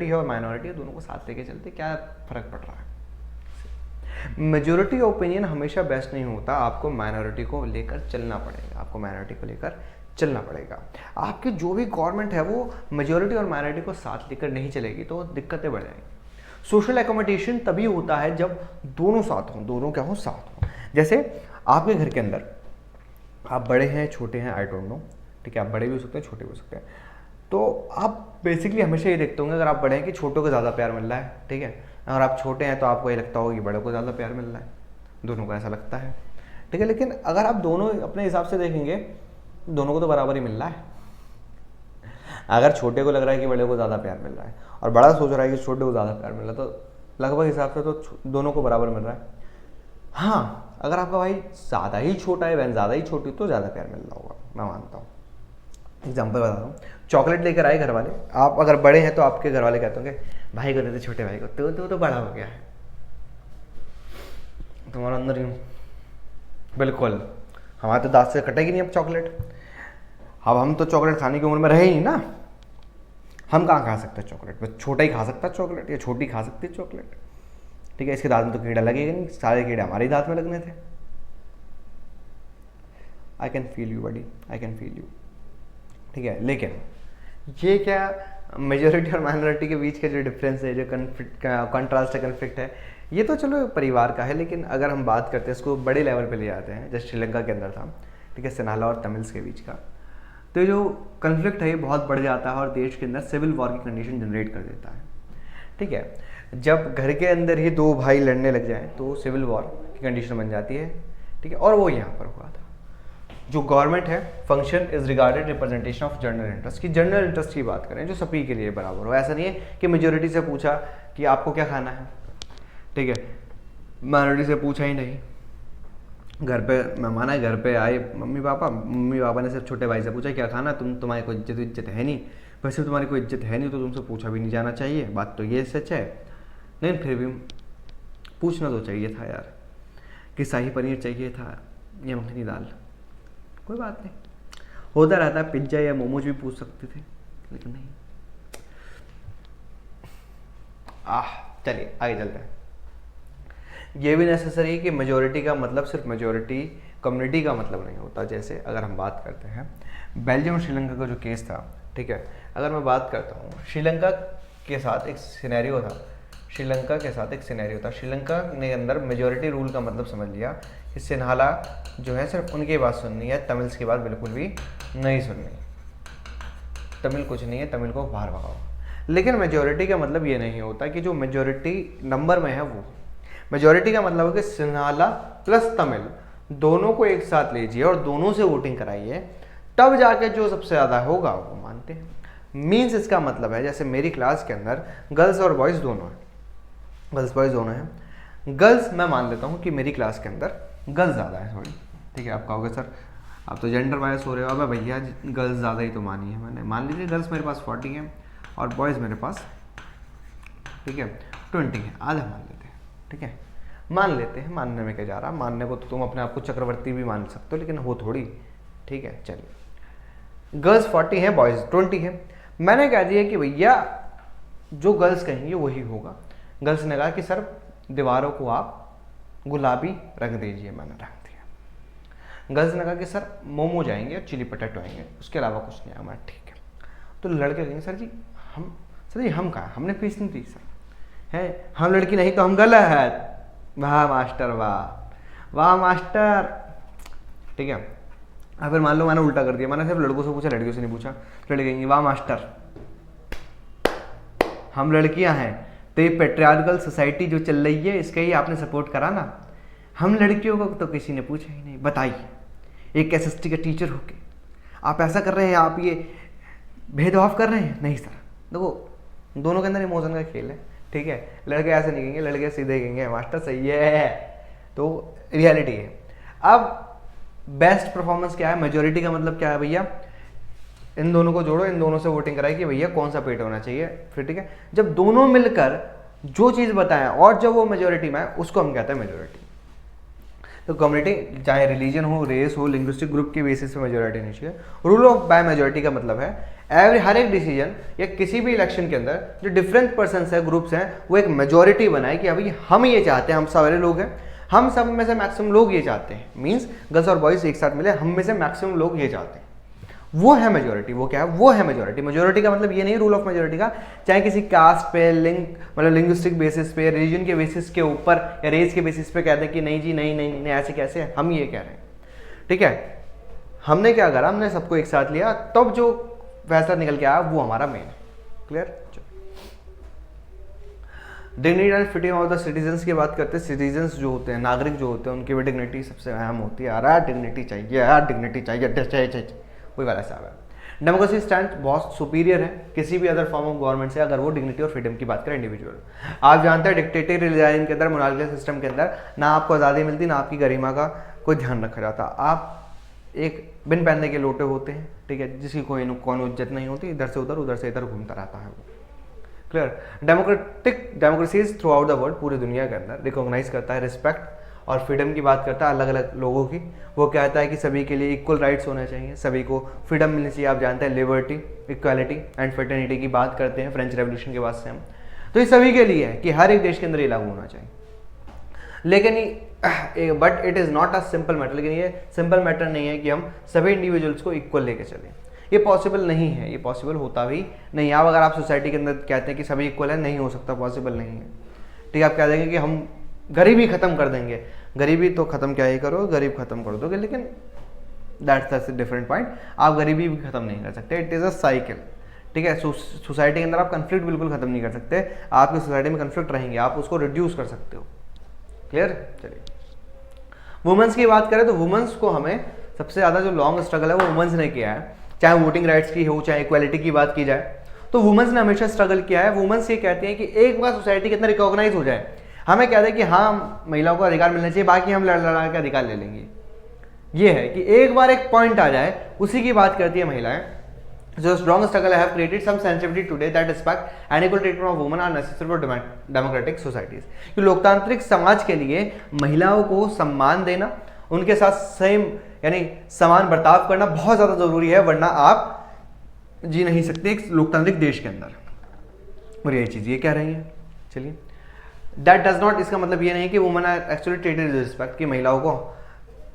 है और माइनॉरिटी है, दोनों को साथ लेके चलते, क्या फर्क पड़ रहा है। मेजोरिटी ओपिनियन हमेशा बेस्ट नहीं होता, आपको माइनॉरिटी को लेकर चलना पड़ेगा, आपकी जो भी गवर्नमेंट है वो मेजोरिटी और माइनॉरिटी को साथ लेकर नहीं चलेगी तो दिक्कतें बढ़ जाएंगी। सोशल एकोमोडेशन तभी होता है जब दोनों साथ हों। जैसे आपके घर के अंदर आप बड़े हैं छोटे हैं, आई डोंट नो, ठीक है, आप बड़े भी हो सकते हैं छोटे भी हो सकते हैं, तो आप बेसिकली हमेशा ये देखते होंगे अगर आप बड़े हैं कि छोटों को ज़्यादा प्यार मिल रहा है, ठीक है, अगर आप छोटे हैं तो आपको ये लगता होगा कि बड़ों को ज़्यादा प्यार मिल रहा है, दोनों को ऐसा लगता है, ठीक है। लेकिन अगर आप दोनों अपने हिसाब से देखेंगे दोनों को तो बराबर ही मिल रहा है। अगर छोटे को लग रहा है कि बड़े को ज़्यादा प्यार मिल रहा है और बड़ा सोच रहा है कि छोटे को ज़्यादा प्यार मिल रहा है, तो लगभग हिसाब से तो दोनों को बराबर मिल रहा है। हाँ, अगर आपका भाई ज़्यादा ही छोटा है, बहन ज़्यादा ही छोटी, तो ज़्यादा प्यार मिल रहा होगा, मैं मानता हूँ। एग्जाम्पल बता रहा हूँ, चॉकलेट लेकर आए घर वाले, आप अगर बड़े हैं तो आपके घर वाले कहते होंगे भाई को देते छोटे भाई को, तो बड़ा हो गया है, तुम्हारा अंदर यूँ बिल्कुल, हमारे तो दांत से कटेगी नहीं अब चॉकलेट। अब हम तो चॉकलेट खाने की उम्र में रहे ही ना, हम कहाँ खा सकते हैं चॉकलेट, बस छोटा ही खा सकता है चॉकलेट या छोटी खा सकती है चॉकलेट, ठीक है, इसके दांत में तो कीड़ा लगेगा नहीं, सारे कीड़े हमारे ही दांत में लगने थे। I can feel you buddy, I can feel you, ठीक है। लेकिन ये क्या मेजोरिटी और माइनॉरिटी के बीच का जो डिफरेंस है, जो कंट्रास्ट है, कन्फ्लिक्ट है, ये तो चलो परिवार का है, लेकिन अगर हम बात करते हैं इसको बड़े लेवल पे ले जाते हैं, जैसे श्रीलंका के अंदर था, ठीक है, सिन्हाला और तमिल्स के बीच का, तो ये जो कन्फ्लिक्ट है ये बहुत बढ़ जाता है और देश के अंदर सिविल वॉर की कंडीशन जनरेट कर देता है। ठीक है, जब घर के अंदर ही दो भाई लड़ने लग जाएं तो सिविल वॉर की कंडीशन बन जाती है। ठीक है, और वो यहाँ पर हुआ था। जो गवर्नमेंट है, function is regarded representation of general interest, की जनरल इंटरेस्ट की बात करें जो सभी के लिए बराबर हो। ऐसा नहीं है कि मेजोरिटी से पूछा कि आपको क्या खाना है, ठीक है, माइनॉरिटी से पूछा ही नहीं। घर पे मेहमान आए, घर पे आए मम्मी पापा ने सिर्फ छोटे भाई से पूछा क्या खाना, तुम्हारी कोई इज्जत है नहीं, वैसे तुम्हारी कोई इज्जत है नहीं तो तुमसे पूछा भी नहीं जाना चाहिए, बात तो ये सच है। लेकिन फिर भी पूछना तो चाहिए था यार कि शाही पनीर चाहिए था या मखनी दाल। कोई बात नहीं, होता रहता है, पिज्जा या मोमोज भी पूछ सकते थे लेकिन नहीं। चलिए आगे चलते हैं। ये भी नेसेसरी है कि मेजोरिटी का मतलब सिर्फ मेजोरिटी कम्युनिटी का मतलब नहीं होता। जैसे अगर हम बात करते हैं बेल्जियम और श्रीलंका का जो केस था, ठीक है, अगर मैं बात करता हूँ श्रीलंका के साथ एक सिनेरियो था, श्रीलंका ने अंदर मेजोरिटी रूल का मतलब समझ लिया कि सिन्हाला जो है सिर्फ उनकी बात सुननी है, तमिल्स की बात बिल्कुल भी नहीं सुननी, तमिल कुछ नहीं है, तमिल को बाहर भगाओ। लेकिन मेजोरिटी का मतलब ये नहीं होता कि जो मेजोरिटी नंबर में है वो, मेजोरिटी का मतलब है कि सिन्हाला प्लस तमिल दोनों को एक साथ लीजिए और दोनों से वोटिंग कराइए, तब जाके जो सबसे ज़्यादा होगा वो मानते हैं। मीन्स इसका मतलब है जैसे मेरी क्लास के अंदर गर्ल्स और बॉयज़ दोनों हैं, गर्ल्स बॉयज़ दोनों हैं। गर्ल्स मैं मान लेता हूँ कि मेरी क्लास के अंदर गर्ल्स ज़्यादा है थोड़ी, ठीक है। आप कहोगे सर आप तो जेंडर बायस हो रहे हो। अब भैया गर्ल्स ज़्यादा ही तो मानी है मैंने, मान लीजिए गर्ल्स मेरे पास 40 हैं और बॉयज़ मेरे पास, ठीक है, 20 है, आधा मान लेते हैं, ठीक है, मान लेते हैं, मानने में क्या जा रहा, मानने को तो तुम अपने आप को चक्रवर्ती भी मान सकते हो लेकिन हो थोड़ी, ठीक है। चलिए गर्ल्स 40 हैं, बॉयज़ 20 हैं। मैंने कह दिया कि भैया जो गर्ल्स कहेंगे वही होगा। गर्ल्स ने कहा कि सर दीवारों को आप गुलाबी रंग दीजिए, मैंने रंग दिया। गर्ल्स ने कहा कि सर मोमो जाएंगे और चिली पटेटो आएंगे, उसके अलावा कुछ नहीं आएगा, ठीक है। तो लड़के कहेंगे सर जी हम कहाँ, हमने फीस नहीं दी सर, है हम लड़की नहीं तो हम गलत। वाह मास्टर, वाह मास्टर, ठीक है। अब फिर मान लो मैंने उल्टा कर दिया, मैंने सिर्फ लड़कों से पूछा लड़कियों से नहीं पूछा, लड़के कहेंगे वाह मास्टर हम लड़कियां हैं तो ये पेट्रियार्कल सोसाइटी जो चल रही है इसका ही आपने सपोर्ट करा ना, हम लड़कियों को तो किसी ने पूछा ही नहीं। बताइए एक एसएसटी का टीचर होके आप ऐसा कर रहे हैं, आप ये भेदभाव कर रहे हैं। नहीं सर, देखो दोनों के अंदर इमोशन का खेल है, ठीक है। लड़के ऐसे नहीं कहेंगे, लड़के सीधे कहेंगे मास्टर सही है, तो रियलिटी है। अब बेस्ट परफॉर्मेंस क्या है, मेजोरिटी का मतलब क्या है भैया, इन दोनों को जोड़ो, इन दोनों से वोटिंग कराई कि भैया कौन सा पेट होना चाहिए, फिर ठीक है। जब दोनों मिलकर जो चीज़ बताएं और जब वो मेजोरिटी में है उसको हम कहते हैं मेजोरिटी। तो कम्युनिटी चाहे रिलीजन हो, रेस हो, लिंग्विस्टिक ग्रुप के बेसिस पे मेजोरिटी नहीं चाहिए। रूल ऑफ बाय मेजोरिटी का मतलब है हर एक डिसीजन या किसी भी इलेक्शन के अंदर जो डिफरेंट पर्सन है, ग्रुप्स हैं, वो एक मेजोरिटी बनाए कि अभी हम ये चाहते हैं, हम सारे लोग हैं, हम सब में से मैक्सिमम लोग ये चाहते हैं। मीन्स गर्ल्स और बॉयज एक साथ मिले, हम में से मैक्सिमम लोग ये चाहते हैं, वो है मेजोरिटी। वो क्या है, वो है मेजोरिटी। मेजोरिटी का मतलब ये नहीं रूल ऑफ मेजोरिटी का चाहे किसी कास्ट पे, मतलब लिंग्विस्टिक बेसिस पे, रिलीजन के बेसिस के ऊपर या रेस के बेसिस पे कहते हैं कि नहीं जी नहीं नहीं नहीं ऐसे कैसे है, हम ये कह रहे हैं, ठीक है। हमने क्या करा, हमने सबको एक साथ लिया, तब जो फैसला निकल के आया वो हमारा मेन है। Clear. Dignity and freedom of the citizens की बात करते हैं। सिटीजन्स जो होते हैं, नागरिक जो होते हैं, उनकी भी डिग्निटी सबसे अहम होती है। यार डिग्निटी चाहिए, यार डिग्निटी चाहिए, वही वाला हिसाब है। डेमोक्रेसी स्टैंड बहुत सुपीरियर है किसी भी अदर फॉर्म ऑफ गवर्नमेंट से अगर वो डिग्निटी और फ्रीडम की बात करें इंडिविजुअल। आप जानते हैं डिक्टेटरी रिजाइन के अंदर, मोनार्किकल सिस्टम के अंदर ना आपको आज़ादी मिलती, ना आपकी गरिमा का कोई ध्यान रखा जाता। आप एक बिन पहनने के लोटे होते हैं, ठीक है, जिसकी कोई इज्जत नहीं होती, इधर से उधर घूमता रहता है वो। Clear. Democracies through out the world, पूरी दुनिया के अंदर रिकॉग्नाइज करता है रिस्पेक्ट और फ्रीडम की बात करता है अलग अलग लोगों की। वो कहता है कि सभी के लिए इक्वल राइट्स होने चाहिए, सभी को फ्रीडम मिलनी चाहिए। आप जानते हैं लिबर्टी, इक्वालिटी एंड फ्रेटर्निटी की बात करते हैं फ्रेंच रेवोल्यूशन के बाद से हम, तो ये सभी के लिए है कि हर एक देश के अंदर ये लागू होना चाहिए। लेकिन but it is not a simple matter, लेकिन ये सिंपल मैटर नहीं है कि हम सभी इंडिविजुअल्स को इक्वल लेके चलें। ये पॉसिबल नहीं है, ये पॉसिबल होता भी नहीं। अब अगर आप सोसाइटी के अंदर कहते हैं कि सभी इक्वल है, नहीं हो सकता, पॉसिबल नहीं है, ठीक है। आप कह देंगे कि हम गरीबी खत्म कर देंगे, गरीबी तो खत्म क्या ही करो, गरीब खत्म कर दोगे, लेकिन दैट्स डिफरेंट पॉइंट। आप गरीबी भी खत्म नहीं कर सकते, इट इज़ अ साइकिल, ठीक है। सोसाइटी के अंदर आप कन्फ्लिक्ट बिल्कुल खत्म नहीं कर सकते, आपकी सोसाइटी में कन्फ्लिक्ट रहेंगे, आप उसको रिड्यूस कर सकते हो। क्लियर। चलिए वुमेन्स की बात करें तो वुमेन्स को हमें सबसे ज़्यादा जो लॉन्ग स्ट्रगल है वो वुमेन्स ने किया है, चाहे वोटिंग राइट्स की हो चाहे इक्वालिटी की बात की जाए, तो वुमेन्स ने हमेशा स्ट्रगल किया है। वुमेन्स ये कहती हैं कि एक बार सोसाइटी के अंदर रिकॉग्नाइज हो जाए, हमें कहते हैं कि हाँ महिलाओं को अधिकार मिलना चाहिए, बाकी हम लड़ लड़ा के अधिकार ले लेंगे। ये है कि एक बार एक पॉइंट आ जाए, उसी की बात करती है महिलाएं। So strong struggle have created some sensitivity today that respect and equal treatment of women are necessary for democratic societies। कि लोकतांत्रिक समाज के लिए महिलाओं को सम्मान देना, उनके साथ सेम यानी समान बर्ताव करना बहुत ज़्यादा जरूरी है, वरना आप जी नहीं सकते एक लोकतांत्रिक देश के अंदर। और यही चीज़ ये कह रही है। चलिए दैट डज नॉट, इसका मतलब ये नहीं कि women are actually treated with respect, कि महिलाओं को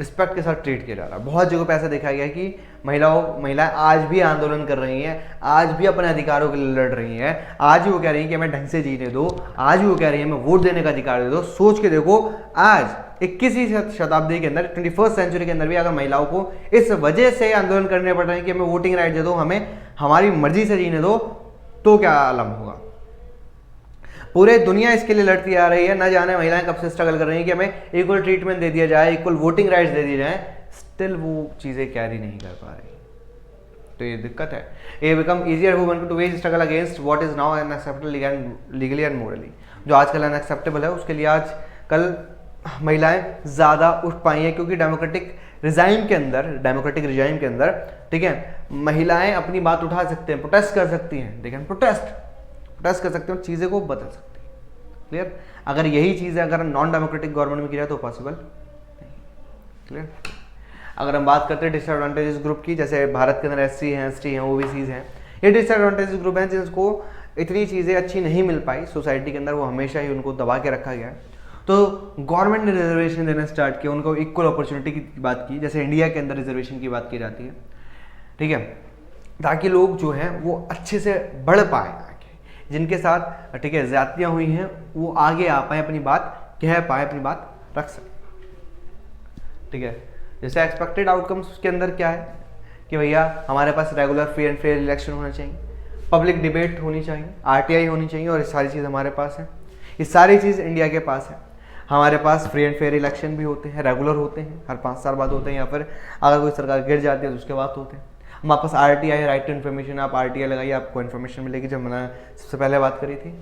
रिस्पेक्ट के साथ ट्रीट किया जा रहा है। बहुत जगह पे ऐसा देखा गया कि महिलाएं आज भी आंदोलन कर रही हैं, आज भी अपने अधिकारों के लिए लड़ रही हैं, आज भी वो कह रही हैं कि हमें ढंग से जीने दो, आज भी वो कह रही है हमें वोट देने का अधिकार दे दो। सोच के देखो आज 21वीं शताब्दी के अंदर 21st सेंचुरी के अंदर भी अगर महिलाओं को इस वजह से आंदोलन करने पड़ रहे हैं कि हमें वोटिंग राइट दे दो, हमें हमारी मर्जी से जीने दो, तो क्या आलम होगा। पूरे दुनिया इसके लिए लड़ती आ रही है, न जाने महिलाएं कब से स्ट्रगल कर रही हैं कि हमें इक्वल ट्रीटमेंट दे दिया जाए, इक्वल वोटिंग राइट्स दे दिए जाए, स्टिल वो चीज़ें कैरी नहीं कर पा रही। तो ये दिक्कत है। ये become easier women to wage struggle against what is now unacceptable legally and morally. जो आजकल अनएक्सेप्टेबल है उसके लिए आज कल महिलाएं ज़्यादा उठ पाई हैं, क्योंकि डेमोक्रेटिक रिजाइम के अंदर ठीक है महिलाएं अपनी बात उठा सकते हैं, प्रोटेस्ट कर सकती हैं, देखिए प्रोटेस्ट कर सकते हो, चीज़ें को बदल सकती है। क्लियर। अगर यही चीज़ें अगर नॉन डेमोक्रेटिक गवर्नमेंट में की जाए तो पॉसिबल नहीं। क्लियर। अगर हम बात करते हैं डिसएडवांटेजेस ग्रुप की, जैसे भारत के अंदर SC हैं, ST हैं, OBCs हैं, ये डिसएडवांटेजेस ग्रुप हैं जिसको इतनी चीज़ें अच्छी नहीं मिल पाई सोसाइटी के अंदर, वो हमेशा ही उनको दबा के रखा गया। तो गवर्नमेंट ने रिजर्वेशन देना स्टार्ट किया, उनको इक्वल अपॉर्चुनिटी की बात की, जैसे इंडिया के अंदर रिजर्वेशन की बात की जाती है, ठीक है, ताकि लोग जो हैं वो अच्छे से बढ़ पाए, जिनके साथ ठीक है ज्यादतियाँ हुई हैं वो आगे आ पाए, अपनी बात कह पाए, अपनी बात रख सकें। ठीक है। जैसे एक्सपेक्टेड आउटकम्स के अंदर क्या है कि भैया हमारे पास regular free and fair election होना चाहिए, पब्लिक डिबेट होनी चाहिए, RTI होनी चाहिए, और ये सारी चीज़ हमारे पास है। ये सारी चीज़ इंडिया के पास है। हमारे पास फ्री एंड फेयर इलेक्शन भी होते हैं, रेगुलर होते हैं, हर 5 साल बाद होते हैं, या फिर अगर कोई सरकार गिर जाती है तो उसके बाद होते हैं। हमारे पास RTI राइट टू इन्फॉर्मेशन, आप RTI लगाइए, आपको इन्फॉर्मेशन मिलेगी, जब मैंने सबसे पहले बात करी थी।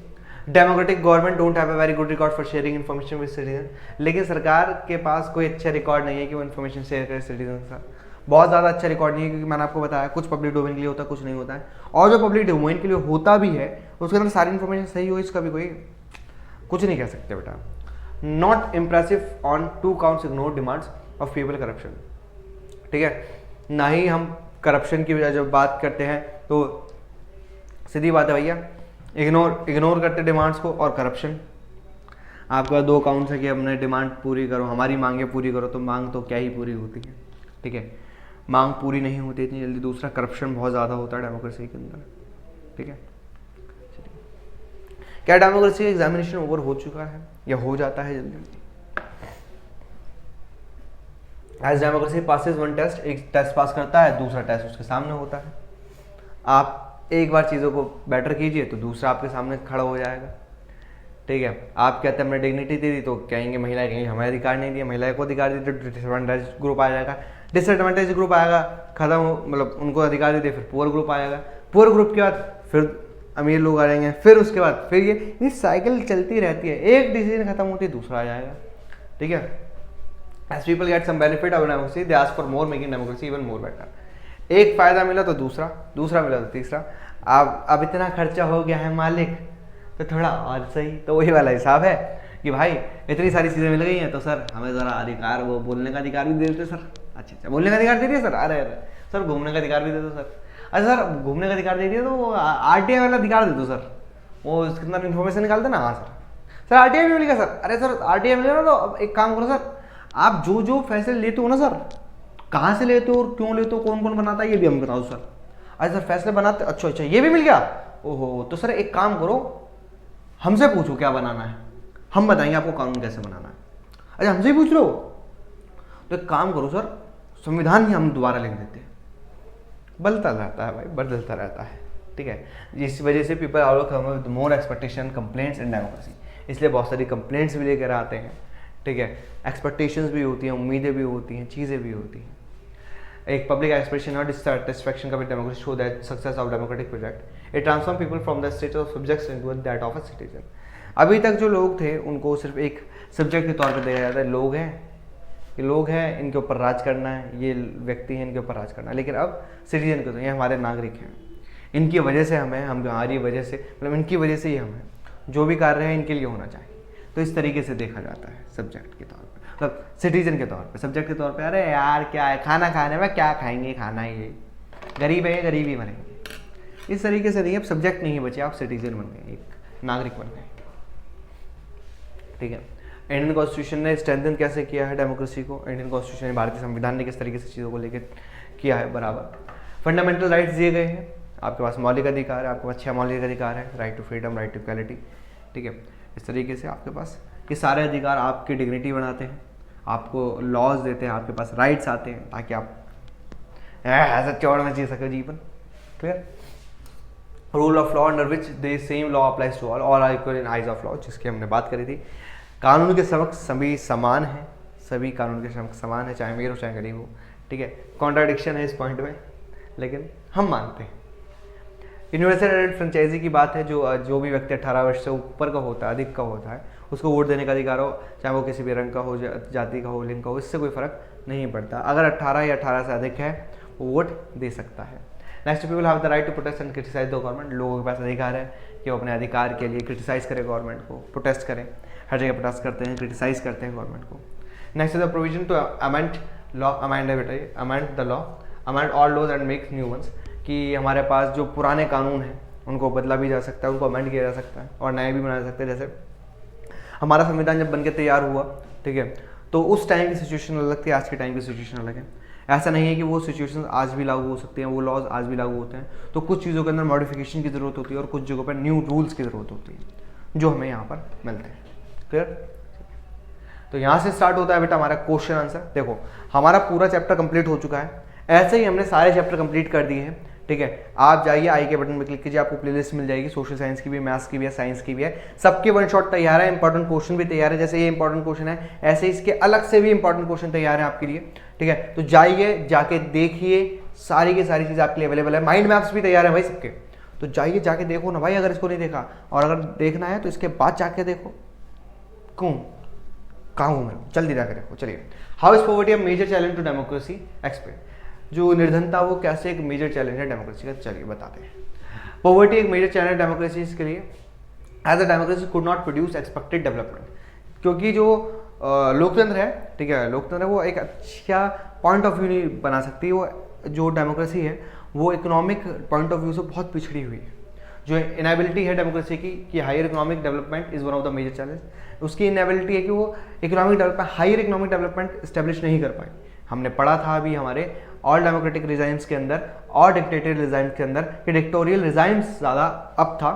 Democratic government don't have a very good record for sharing information with citizen, लेकिन सरकार के पास कोई अच्छा रिकॉर्ड नहीं है कि वो इन्फॉर्मेशन शेयर करे सिटीजन के साथ। बहुत ज़्यादा अच्छा रिकॉर्ड नहीं है, क्योंकि मैंने आपको बताया कुछ पब्लिक डोमेन के लिए होता है, कुछ नहीं होता है, और जो पब्लिक डोमेन के लिए होता भी है उसके अंदर सारी इन्फॉर्मेशन सही हो, इसका भी कोई कुछ नहीं कह सकते बेटा। Not impressive on 2 counts ignore demands of people corruption. ठीक है, ना ही हम करप्शन की जब बात करते हैं तो सीधी बात है भैया, इग्नोर करते डिमांड्स को, और करप्शन। आपका 2 काउंट्स है कि हमने डिमांड पूरी करो, हमारी मांगे पूरी करो, तो मांग तो क्या ही पूरी होती है। ठीक है, मांग पूरी नहीं होती इतनी जल्दी। दूसरा, करप्शन बहुत ज़्यादा होता है डेमोक्रेसी के अंदर। ठीक है, क्या डेमोक्रेसी का एग्जामिनेशन ओवर हो चुका है या हो जाता है जल्दी? As democracy passes one test, एक टेस्ट पास करता है, दूसरा टेस्ट उसके सामने होता है। आप एक बार चीज़ों को बेटर कीजिए तो दूसरा आपके सामने खड़ा हो जाएगा। ठीक है, आप कहते हैं हमने डिग्निटी दे दी, तो कहेंगे महिलाएं कहेंगे हमें अधिकार नहीं दिया, महिलाएं को अधिकार दी तो डिसएडवांटेज ग्रुप आ जाएगा, डिसएडवांटेज ग्रुप आएगा, खत्म हो, मतलब उनको अधिकार दे दिए, फिर पुअर ग्रुप आएगा, पुअर ग्रुप के बाद फिर अमीर लोग आ जाएंगे, फिर उसके बाद फिर ये साइकिल चलती रहती है। एक डिसीजन खत्म होती है दूसरा आ जाएगा। ठीक है, as people get some benefit of democracy they ask for more, making democracy even more better. एक फायदा मिला तो दूसरा मिला तो तीसरा। अब इतना खर्चा हो गया है मालिक, तो थोड़ा और सही। तो वही वाला हिसाब है कि भाई इतनी सारी चीज़ें मिल गई हैं, तो सर हमें ज़रा अधिकार, वो बोलने का अधिकार भी दे देते सर। अच्छा, बोलने का अधिकार दे दिया सर, अरे सर घूमने का अधिकार भी दे दो सर। अच्छा सर घूमने का अधिकार दे दिया तो RTI वाला अधिकार दे दो सर, वो इसके अंदर इन्फॉर्मेशन निकाल देना। हाँ सर RTI भी मिलेगा सर। अरे सर RTI मिलेगा तो एक काम करो सर, आप जो फैसले लेते हो ना सर, कहाँ से लेते हो और क्यों लेते हो, कौन कौन बनाता है, ये भी हम बताओ सर। अच्छा सर फैसले बनाते, अच्छा ये भी मिल गया, ओहो, तो सर एक काम करो, हमसे पूछो क्या बनाना है, हम बताएंगे आपको कानून कैसे बनाना है। अच्छा हमसे ही पूछ लो, तो एक काम करो सर, संविधान ही हम दोबारा लिख देते हैं। बदलता रहता है भाई, बदलता रहता है, ठीक है। इस वजह से people are come with more expectation complaints in democracy, इसलिए बहुत सारी कंप्लेंट्स भी लेकर आते हैं, ठीक है। एक्सपेक्टेशंस भी होती हैं, उम्मीदें भी होती हैं, चीज़ें भी होती हैं। एक पब्लिक एक्सप्रेशन और डिससैटिस्फैक्शन का भी democracy show that success of democratic project it transform people from the status of subjects into that of a citizen. अभी तक जो लोग थे उनको सिर्फ एक सब्जेक्ट के तौर पर देखा जाता है, लोग हैं, ये लोग हैं, इनके ऊपर राज करना है, ये व्यक्ति हैं, इनके ऊपर राज करना है। लेकिन अब सिटीजन को तो ये हमारे नागरिक हैं, इनकी वजह से हमें, हमारी वजह से, मतलब इनकी वजह से ही हमें जो भी कार्य है इनके लिए होना चाहिए। तो इस तरीके से देखा जाता है सब्जेक्ट के तौर पर, मतलब सिटीजन के तौर पे, सब्जेक्ट के तौर पे। अरे यार क्या है, खाना खाने में क्या खाएंगे, खाना ही है, गरीब है, गरीब ही मरेंगे, इस तरीके से नहीं। अब सब्जेक्ट नहीं बचे, आप सिटीजन बन गए, एक नागरिक बन गए, ठीक है। इंडियन कॉन्स्टिट्यूशन ने स्ट्रेंथन कैसे किया है डेमोक्रेसी को, इंडियन कॉन्स्टिट्यूशन ने, भारतीय संविधान ने किस तरीके से चीज़ों को लेकर किया है बराबर। फंडामेंटल राइट्स दिए गए हैं, आपके पास मौलिक अधिकार है, आपके पास 6 मौलिक अधिकार है, right to freedom, right to equality, ठीक है। इस तरीके से आपके पास ये सारे अधिकार आपकी डिग्निटी बनाते हैं, आपको लॉज देते हैं, आपके पास राइट्स आते हैं ताकि आप ऐसा चौड़ में जी सके जीवन, clear. Rule of law under which the same law applies to all are equal in eyes of law, जिसकी हमने बात करी थी। कानून के समक्ष सभी समान हैं, सभी कानून के समक्ष समान है, चाहे अमीर हो चाहे गरीब हो, ठीक है। कॉन्ट्राडिक्शन है इस पॉइंट में, लेकिन हम मानते हैं। यूनिवर्सल एडेड फ्रेंचाइजी की बात है, जो भी व्यक्ति 18 वर्ष से ऊपर का होता है, अधिक का होता है, उसको वोट देने का अधिकार हो, चाहे वो किसी भी रंग का हो, जाति का हो, लिंग का हो, इससे कोई फर्क नहीं पड़ता। अगर 18 या 18 से अधिक है वो वोट दे सकता है। Next, people have the right to protest and criticise the government, लोगों के पास अधिकार है कि वो अपने अधिकार के लिए क्रिटिसाइज करें गवर्नमेंट को, प्रोटेस्ट करें, हर जगह प्रोटेस्ट करते हैं, क्रिटिसाइज करते हैं गवर्नमेंट को। Next is the provision to amend law, amend the law, amend all laws and make new ones, कि हमारे पास जो पुराने कानून हैं उनको बदला भी जा सकता है, उनको अमेंड किया जा सकता है और नए भी बना सकते हैं। जैसे हमारा संविधान जब बनकर तैयार हुआ, ठीक है, तो उस टाइम की सिचुएशन अलग थी, आज के टाइम की सिचुएशन अलग है। ऐसा नहीं है कि वो सिचुएशन आज भी लागू हो सकती हैं, वो लॉज आज भी लागू होते हैं, तो कुछ चीज़ों के अंदर मॉडिफिकेशन की ज़रूरत होती है और कुछ जगहों पर न्यू रूल्स की ज़रूरत होती है जो हमें यहाँ पर मिलते हैं, क्लियर। तो यहाँ से स्टार्ट होता है बेटा हमारा क्वेश्चन आंसर। देखो हमारा पूरा चैप्टर कंप्लीट हो चुका है, ऐसे ही हमने सारे चैप्टर कंप्लीट कर दिए हैं, ठीक है। आप जाइए आई के बटन पर क्लिक कीजिए, आपको प्लेलिस्ट मिल जाएगी, सोशल साइंस की भी, मैथ्स की भी है, साइंस की भी है, सबके वन शॉट तैयार है, इंपॉर्टेंट क्वेश्चन भी तैयार है। जैसे ये इंपॉर्टेंट क्वेश्चन है, ऐसे इसके अलग से भी इंपॉर्टेंट क्वेश्चन तैयार है आपके लिए, ठीक है। तो जाइए, जाके देखिए, सारी की सारी चीज़ आपके लिए अवेलेबल है। माइंड मैप्स भी तैयार है भाई सबके, तो जाइए जाके देखो ना भाई, अगर इसको नहीं देखा, और अगर देखना है तो इसके बाद जाके देखो। क्यों कहाँ हूँ मैं, जल्दी जाके देखो। चलिए, how is poverty a major challenge to democracy, explain. जो निर्धनता वो कैसे एक मेजर चैलेंज है डेमोक्रेसी का, चलिए बताते हैं। पॉवर्टी एक मेजर चैलेंज है डेमोक्रेसी के लिए, as a democracy could not produce expected development, क्योंकि जो लोकतंत्र है, ठीक है, लोकतंत्र है, वो एक अच्छा पॉइंट ऑफ व्यू नहीं बना सकती। वो जो डेमोक्रेसी है वो इकोनॉमिक पॉइंट ऑफ व्यू से बहुत पिछड़ी हुई है। जो इनेबिलिटी है डेमोक्रेसी की कि higher economic development is one of the major challenge, उसकी इनेबिलिटी है कि वो economic development, higher economic development establish नहीं कर पाई। हमने पढ़ा था अभी हमारे ऑल डेमोक्रेटिक रिजाइम्स के अंदर और डिक्टेटोरियल रिजाइम्स के अंदर कि डिक्टेटोरियल रिजाइम्स ज़्यादा अप था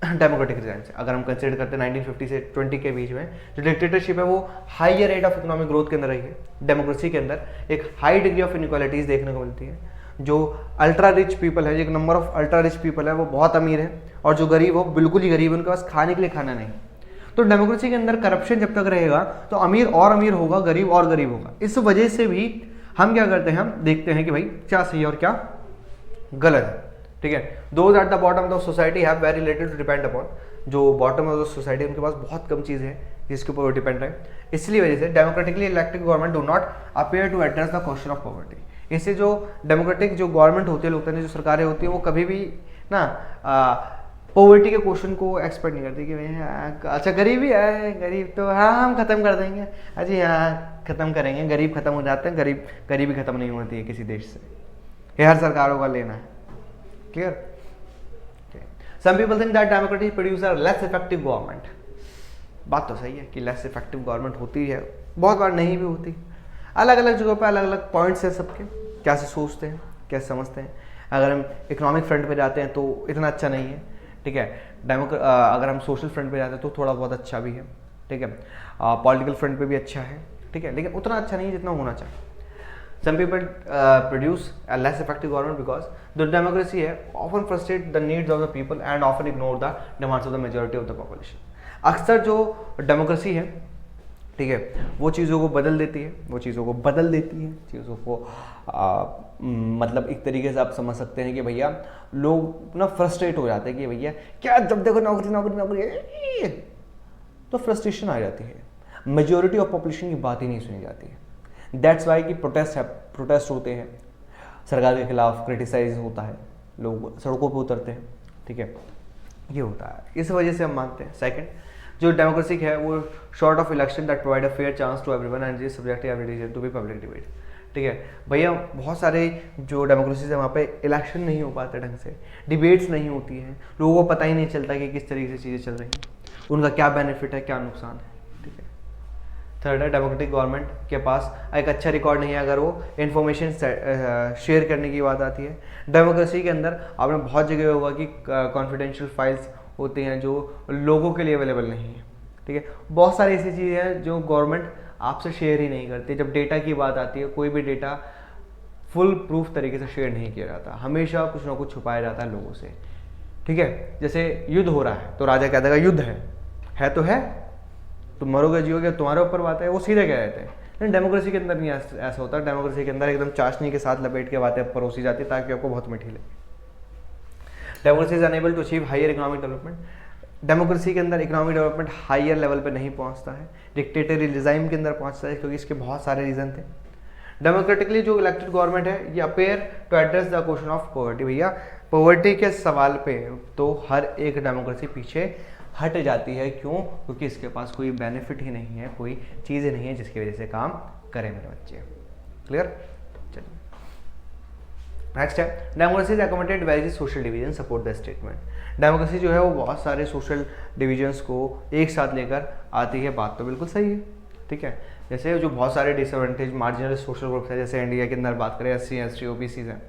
डेमोक्रेटिक रिजाइम से। अगर हम कंसिडर करते हैं 1950 से 20 के बीच में जो डिक्टेटरशिप है वो higher rate of economic growth के अंदर रही है। डेमोक्रेसी के अंदर एक हाई डिग्री ऑफ इनइक्वालिटीज देखने को मिलती है। जो अल्ट्रा रिच पीपल है, एक number of ultra rich people है वो बहुत अमीर है, और जो गरीब हो बिल्कुल ही गरीब, उनके पास खाने के लिए खाना नहीं। तो डेमोक्रेसी के अंदर करप्शन जब तक रहेगा तो अमीर और अमीर होगा, गरीब और गरीब होगा। इस वजह से भी हम क्या करते हैं, हम देखते हैं कि भाई क्या सही और क्या गलत है, ठीक है। Those at the bottom of society have very little to depend upon, जो बॉटम ऑफ द सोसाइटी उनके पास बहुत कम चीज़ है जिसके ऊपर वो डिपेंड है। इसलिए वजह से democratically elected government do not appear to address the question of poverty. इससे जो डेमोक्रेटिक जो गवर्नमेंट होती है, लोकतंत्र जो सरकारें होती है, वो कभी भी ना पॉवर्टी के क्वेश्चन को एक्सपेक्ट नहीं करती कि भाई अच्छा गरीबी है, गरीब तो हाँ हम खत्म कर देंगे, अजी हाँ खत्म करेंगे, गरीब खत्म हो जाते हैं, गरीबी खत्म नहीं होती है किसी देश से, ये हर सरकारों का लेना है, clear. Some people think that democracy produce a less effective government. बात तो सही है कि लेस इफेक्टिव गवर्नमेंट होती है, बहुत बार नहीं भी होती। अलग अलग जगहों पे अलग अलग पॉइंट्स हैं सबके, कैसे सोचते हैं, कैसे समझते हैं। अगर हम इकोनॉमिक फ्रंट पे जाते हैं तो इतना अच्छा नहीं है, ठीक है। अगर हम सोशल फ्रंट पे जाते हैं तो थोड़ा बहुत अच्छा भी है, ठीक है। पॉलिटिकल फ्रंट पे भी अच्छा है, ठीक है, लेकिन उतना अच्छा नहीं जितना होना चाहिए। Some people produce a less effective government because the democracy है often frustrate the needs of the people and often ignore the demands of the majority of the population. अक्सर जो डेमोक्रेसी है, ठीक है, वो चीज़ों को बदल देती है, चीज़ों को मतलब एक तरीके से आप समझ सकते हैं कि भैया लोग ना फ्रस्ट्रेट हो जाते हैं कि भैया क्या जब देखो नौकरी नौकरी नौकरी, तो फ्रस्ट्रेशन आ जाती है, मेजॉरिटी ऑफ पॉपुलेशन की बात ही नहीं सुनी जाती है। दैट्स वाई कि प्रोटेस्ट होते हैं, सरकार के खिलाफ क्रिटिसाइज होता है, लोग सड़कों पर उतरते हैं, ठीक है, ये होता है। इस वजह से हम मानते हैं सेकंड जो डेमोक्रेसी है वो short of election that provide a fair chance to everyone and is subject to every decision to be public debate, ठीक है भैया। बहुत सारे जो डेमोक्रेसी है वहाँ पे इलेक्शन नहीं हो पाते ढंग से, डिबेट्स नहीं होती हैं, लोगों को पता ही नहीं चलता कि किस तरीके से चीज़ें चल रही हैं, उनका क्या बेनिफिट है क्या नुकसान है, ठीक है। थर्ड है डेमोक्रेटिक गवर्नमेंट के पास एक अच्छा रिकॉर्ड नहीं है अगर वो इन्फॉर्मेशन शेयर करने की बात आती है। डेमोक्रेसी के अंदर आपने बहुत जगह होगा कि कॉन्फिडेंशियल फाइल्स होती हैं जो लोगों के लिए अवेलेबल नहीं है, ठीक है। बहुत सारी ऐसी चीज़ें हैं जो गवर्नमेंट आपसे शेयर ही नहीं करती। जब डेटा की बात आती है, कोई भी डेटा फुल प्रूफ तरीके से शेयर नहीं किया जाता, हमेशा कुछ ना कुछ छुपाया जाता है लोगों से, ठीक है। जैसे युद्ध हो रहा है तो राजा कह देगा युद्ध है तो है, तुम मरोगे जियोगे तुम्हारे ऊपर बात है, वो सीधे कह देते हैं। लेकिन डेमोक्रेसी के अंदर नहीं ऐसा होता। डेमोक्रेसी के अंदर एकदम चाशनी के साथ लपेट के बातें परोसी जाती है ताकि आपको बहुत मीठी लगे। Democracy is unable to achieve higher economic development. Democracy के अंदर इकोनॉमिक डेवलपमेट हायर लेवल पे नहीं पहुंचता है, डिक्टेटरिज्म के अंदर पहुंचता है, क्योंकि इसके बहुत सारे रीजन थे। डेमोक्रेटिकली जो इलेक्टेड गवर्नमेंट है ये appear to address the question of poverty. भैया पॉवर्टी के सवाल पे तो हर एक डेमोक्रेसी पीछे हट जाती है। क्यों? क्योंकि इसके पास कोई बेनिफिट ही नहीं है, कोई चीज़ नहीं है जिसकी वजह से काम करें मेरे बच्चे। क्लियर? चलिए नेक्स्ट है democracy is accommodate very social division support the statement. Democracy जो है वो बहुत सारे सोशल डिविजन्स को एक साथ लेकर आती है, बात तो बिल्कुल सही है, ठीक है। जैसे जो बहुत सारे डिसएडवांटेज मार्जिनल सोशल ग्रुप्स है, जैसे इंडिया के अंदर बात करें SC ST OBC हैं,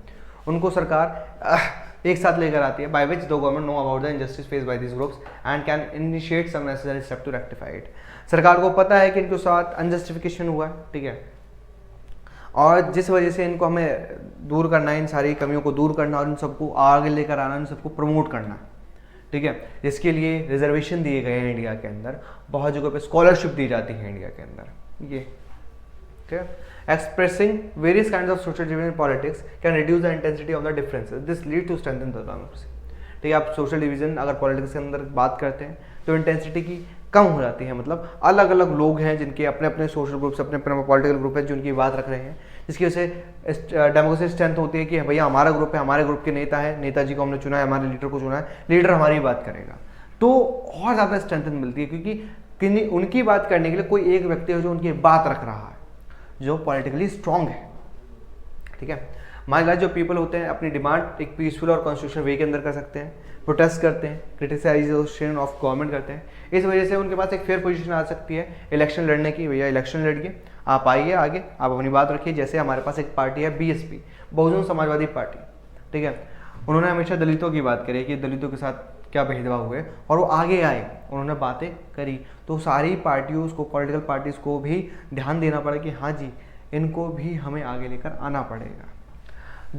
उनको सरकार एक साथ लेकर आती है, by which the government know about the injustice face by this groups and can initiate some necessary step to rectify it. सरकार को पता है कि इनके साथ अनजस्टिफिकेशन हुआ है, ठीक है, और जिस वजह से इनको हमें दूर करना है, इन सारी कमियों को दूर करना और इन सबको आगे लेकर आना, इन सबको प्रमोट करना, ठीक है। जिसके लिए रिजर्वेशन दिए गए हैं इंडिया के अंदर, बहुत जगह पे स्कॉलरशिप दी जाती है इंडिया के अंदर, ये ठीक है। Expressing various kinds of social division in politics can reduce the intensity of the differences, this lead to strengthen the democracy, ठीक है। आप सोशल डिवीजन अगर पॉलिटिक्स के अंदर बात करते हैं तो इंटेंसिटी की कम हो जाती है, मतलब अलग अलग लोग हैं जिनके अपने अपने सोशल ग्रुप्स, अपने अपने पॉलिटिकल ग्रुप है जो उनकी बात रख रहे हैं, जिसकी वजह से डेमोक्रेसी स्ट्रेंथ होती है कि भैया हमारा ग्रुप है, हमारे ग्रुप के नेता है, नेताजी को हमने चुना है, हमारे लीडर को चुना है, लीडर हमारी बात करेगा, तो और ज़्यादा स्ट्रेंथ मिलती है, क्योंकि उनकी बात करने के लिए कोई एक व्यक्ति है जो उनकी बात रख रहा है, जो पॉलिटिकली स्ट्रांग है, ठीक है। मान लीजिए जो पीपल होते हैं अपनी डिमांड एक पीसफुल और कॉन्स्टिट्यूशनल वे के अंदर कर सकते हैं, प्रोटेस्ट करते हैं, क्रिटिसाइजेशन ऑफ गवर्नमेंट करते हैं, इस वजह से उनके पास एक फेयर पोजीशन आ सकती है इलेक्शन लड़ने की। भैया इलेक्शन लड़िए, आप आइए आगे, आप अपनी बात रखिए। जैसे हमारे पास एक पार्टी है BSP, बहुजन समाजवादी पार्टी, ठीक है, उन्होंने हमेशा दलितों की बात करी कि दलितों के साथ क्या भेदभाव हुए, और वो आगे आए, उन्होंने बातें करी, तो सारी पार्टियों को, पॉलिटिकल पार्टीज को भी ध्यान देना पड़ा कि हाँ जी इनको भी हमें आगे लेकर आना पड़ेगा।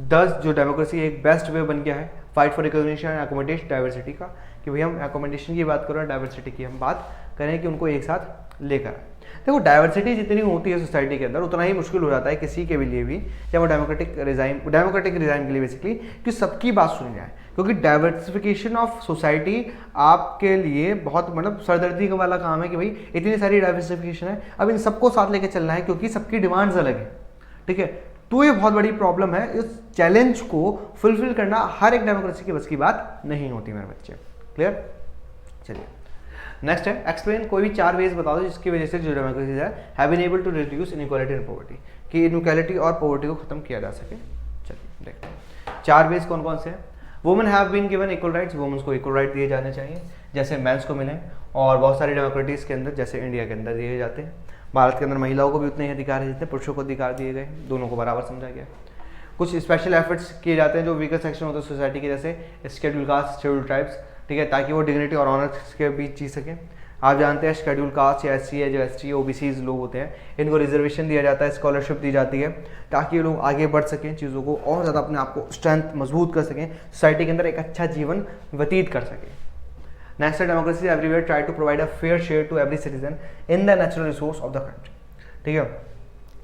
10 जो डेमोक्रेसी एक बेस्ट वे बन गया है fight for recognition and accommodate diversity का, कि भाई हम अकोमोडेशन की बात करें, डाइवर्सिटी की हम बात करें कि उनको एक साथ लेकर। देखो डाइवर्सिटी जितनी होती है सोसाइटी के अंदर उतना ही मुश्किल हो जाता है किसी के लिए भी, या वो डेमोक्रेटिक रिजाइम के लिए बेसिकली, कि सबकी बात सुनी जाए, क्योंकि डाइवर्सिफिकेशन ऑफ सोसाइटी आपके लिए बहुत मतलब सरदर्दी वाला काम है कि भाई इतनी सारी डाइवर्सिफिकेशन है, अब इन सबको साथ लेके चलना है क्योंकि सबकी डिमांड्स अलग है, ठीक है। तो ये बहुत बड़ी प्रॉब्लम है, इस चैलेंज को फुलफिल करना हर एक डेमोक्रेसी की बस की बात नहीं होती मेरे बच्चे। क्लियर? चलिए नेक्स्ट है एक्सप्लेन, कोई भी 4 वेज बता दो जिसकी वजह से जो डेमोक्रेसी है have been able to reduce inequality and poverty, कि इनइक्वालिटी और पॉवर्टी को खत्म किया जा सके। चलिए देखते हैं 4 वेज कौन कौन से हैं। Women have been given equal rights, womens को इक्वल राइट दिए जाने चाहिए जैसे मेंस को मिले, और बहुत सारी डेमोक्रेटीज के अंदर जैसे इंडिया के अंदर दिए जाते हैं। भारत के अंदर महिलाओं को भी उतने ही अधिकार है जितने पुरुषों को अधिकार दिए गए, दोनों को बराबर समझा गया। कुछ स्पेशल एफर्ट्स किए जाते हैं जो वीकर सेक्शन होते हैं सोसाइटी के, जैसे शेड्यूल कास्ट, शेड्यूल ट्राइब्स, ठीक है, ताकि वो डिग्निटी और ऑनर के बीच जी सकें। आप जानते हैं शेड्यूल कास्ट या SC है, जो ST OBC लोग होते हैं, इनको रिजर्वेशन दिया जाता है, स्कॉलरशिप दी जाती है, ताकि ये लोग आगे बढ़ सकें, चीज़ों को और ज़्यादा अपने आप को स्ट्रेंथ मजबूत कर सकें, सोसाइटी के अंदर एक अच्छा जीवन व्यतीत कर सकें। नेक्स्ट है democracy everywhere try to provide a fair share to every citizen in the natural resource of the country. ठीक है,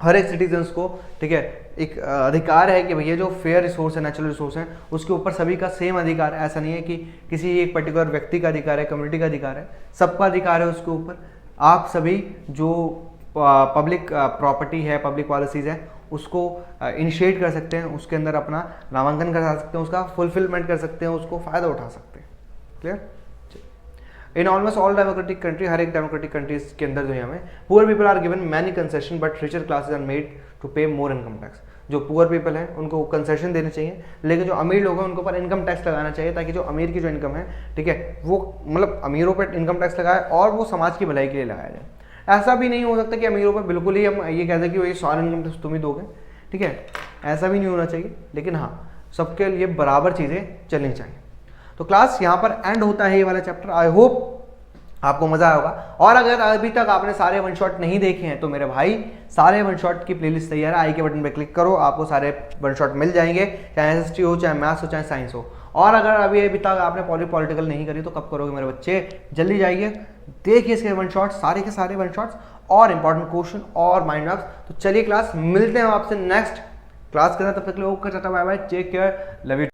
हर एक सिटीजन्स को, ठीक है, एक अधिकार है कि भैया जो फेयर रिसोर्स है, नेचुरल रिसोर्स है, उसके ऊपर सभी का सेम अधिकार है। ऐसा नहीं है कि किसी एक पर्टिकुलर व्यक्ति का अधिकार है, कम्युनिटी का अधिकार है, सबका अधिकार है उसके ऊपर। आप सभी जो पब्लिक प्रॉपर्टी है, पब्लिक पॉलिसीज़ है, उसको इनिशिएट कर सकते हैं, उसके अंदर अपना नामांकन करा सकते हैं, उसका फुलफिलमेंट कर सकते हैं, उसको फ़ायदा उठा सकते हैं। Clear? In almost all democratic country, हर एक डेमोक्रेटिक कंट्रीज के अंदर दुनिया में, poor people are given many concession but richer classes are made to pay more income tax. जो पुअर पीपल हैं उनको कंसेशन देने चाहिए, लेकिन जो अमीर लोग हैं उनको पर इनकम टैक्स लगाना चाहिए, ताकि जो अमीर की जो इनकम है, ठीक है, वो मतलब अमीरों पर इनकम टैक्स लगाए और वो समाज की भलाई के लिए लगाया जाए। ऐसा भी नहीं हो सकता कि अमीरों पर बिल्कुल ही हम ये कह दें कि वही सारा इनकम टैक्स तुम ही दोगे, ठीक है, ऐसा भी नहीं होना चाहिए। लेकिन हाँ, सबके लिए बराबर चीज़ें चलनी चाहिए। तो क्लास यहाँ पर एंड होता है ये वाला चैप्टर। आई होप आपको मजा आया होगा। और अगर अभी तक आपने सारे वन शॉट नहीं देखे हैं तो मेरे भाई, सारे वन शॉट की प्लेलिस्ट तैयार है, आई के बटन पे क्लिक करो, आपको सारे वन शॉट मिल जाएंगे, चाहे SST हो, चाहे मैथ्स हो, चाहे साइंस हो। और अगर अभी तक आपने पॉलिटिकल नहीं करी तो कब करोगे मेरे बच्चे? जल्दी जाइए, देखिए इसके वन शॉट, सारे के सारे वन शॉट्स और इंपॉर्टेंट क्वेश्चन और माइंड मैप्स। तो चलिए क्लास, मिलते हैं आपसे नेक्स्ट क्लास के अंदर, तब तक लोग का tata bye bye, take care, love you.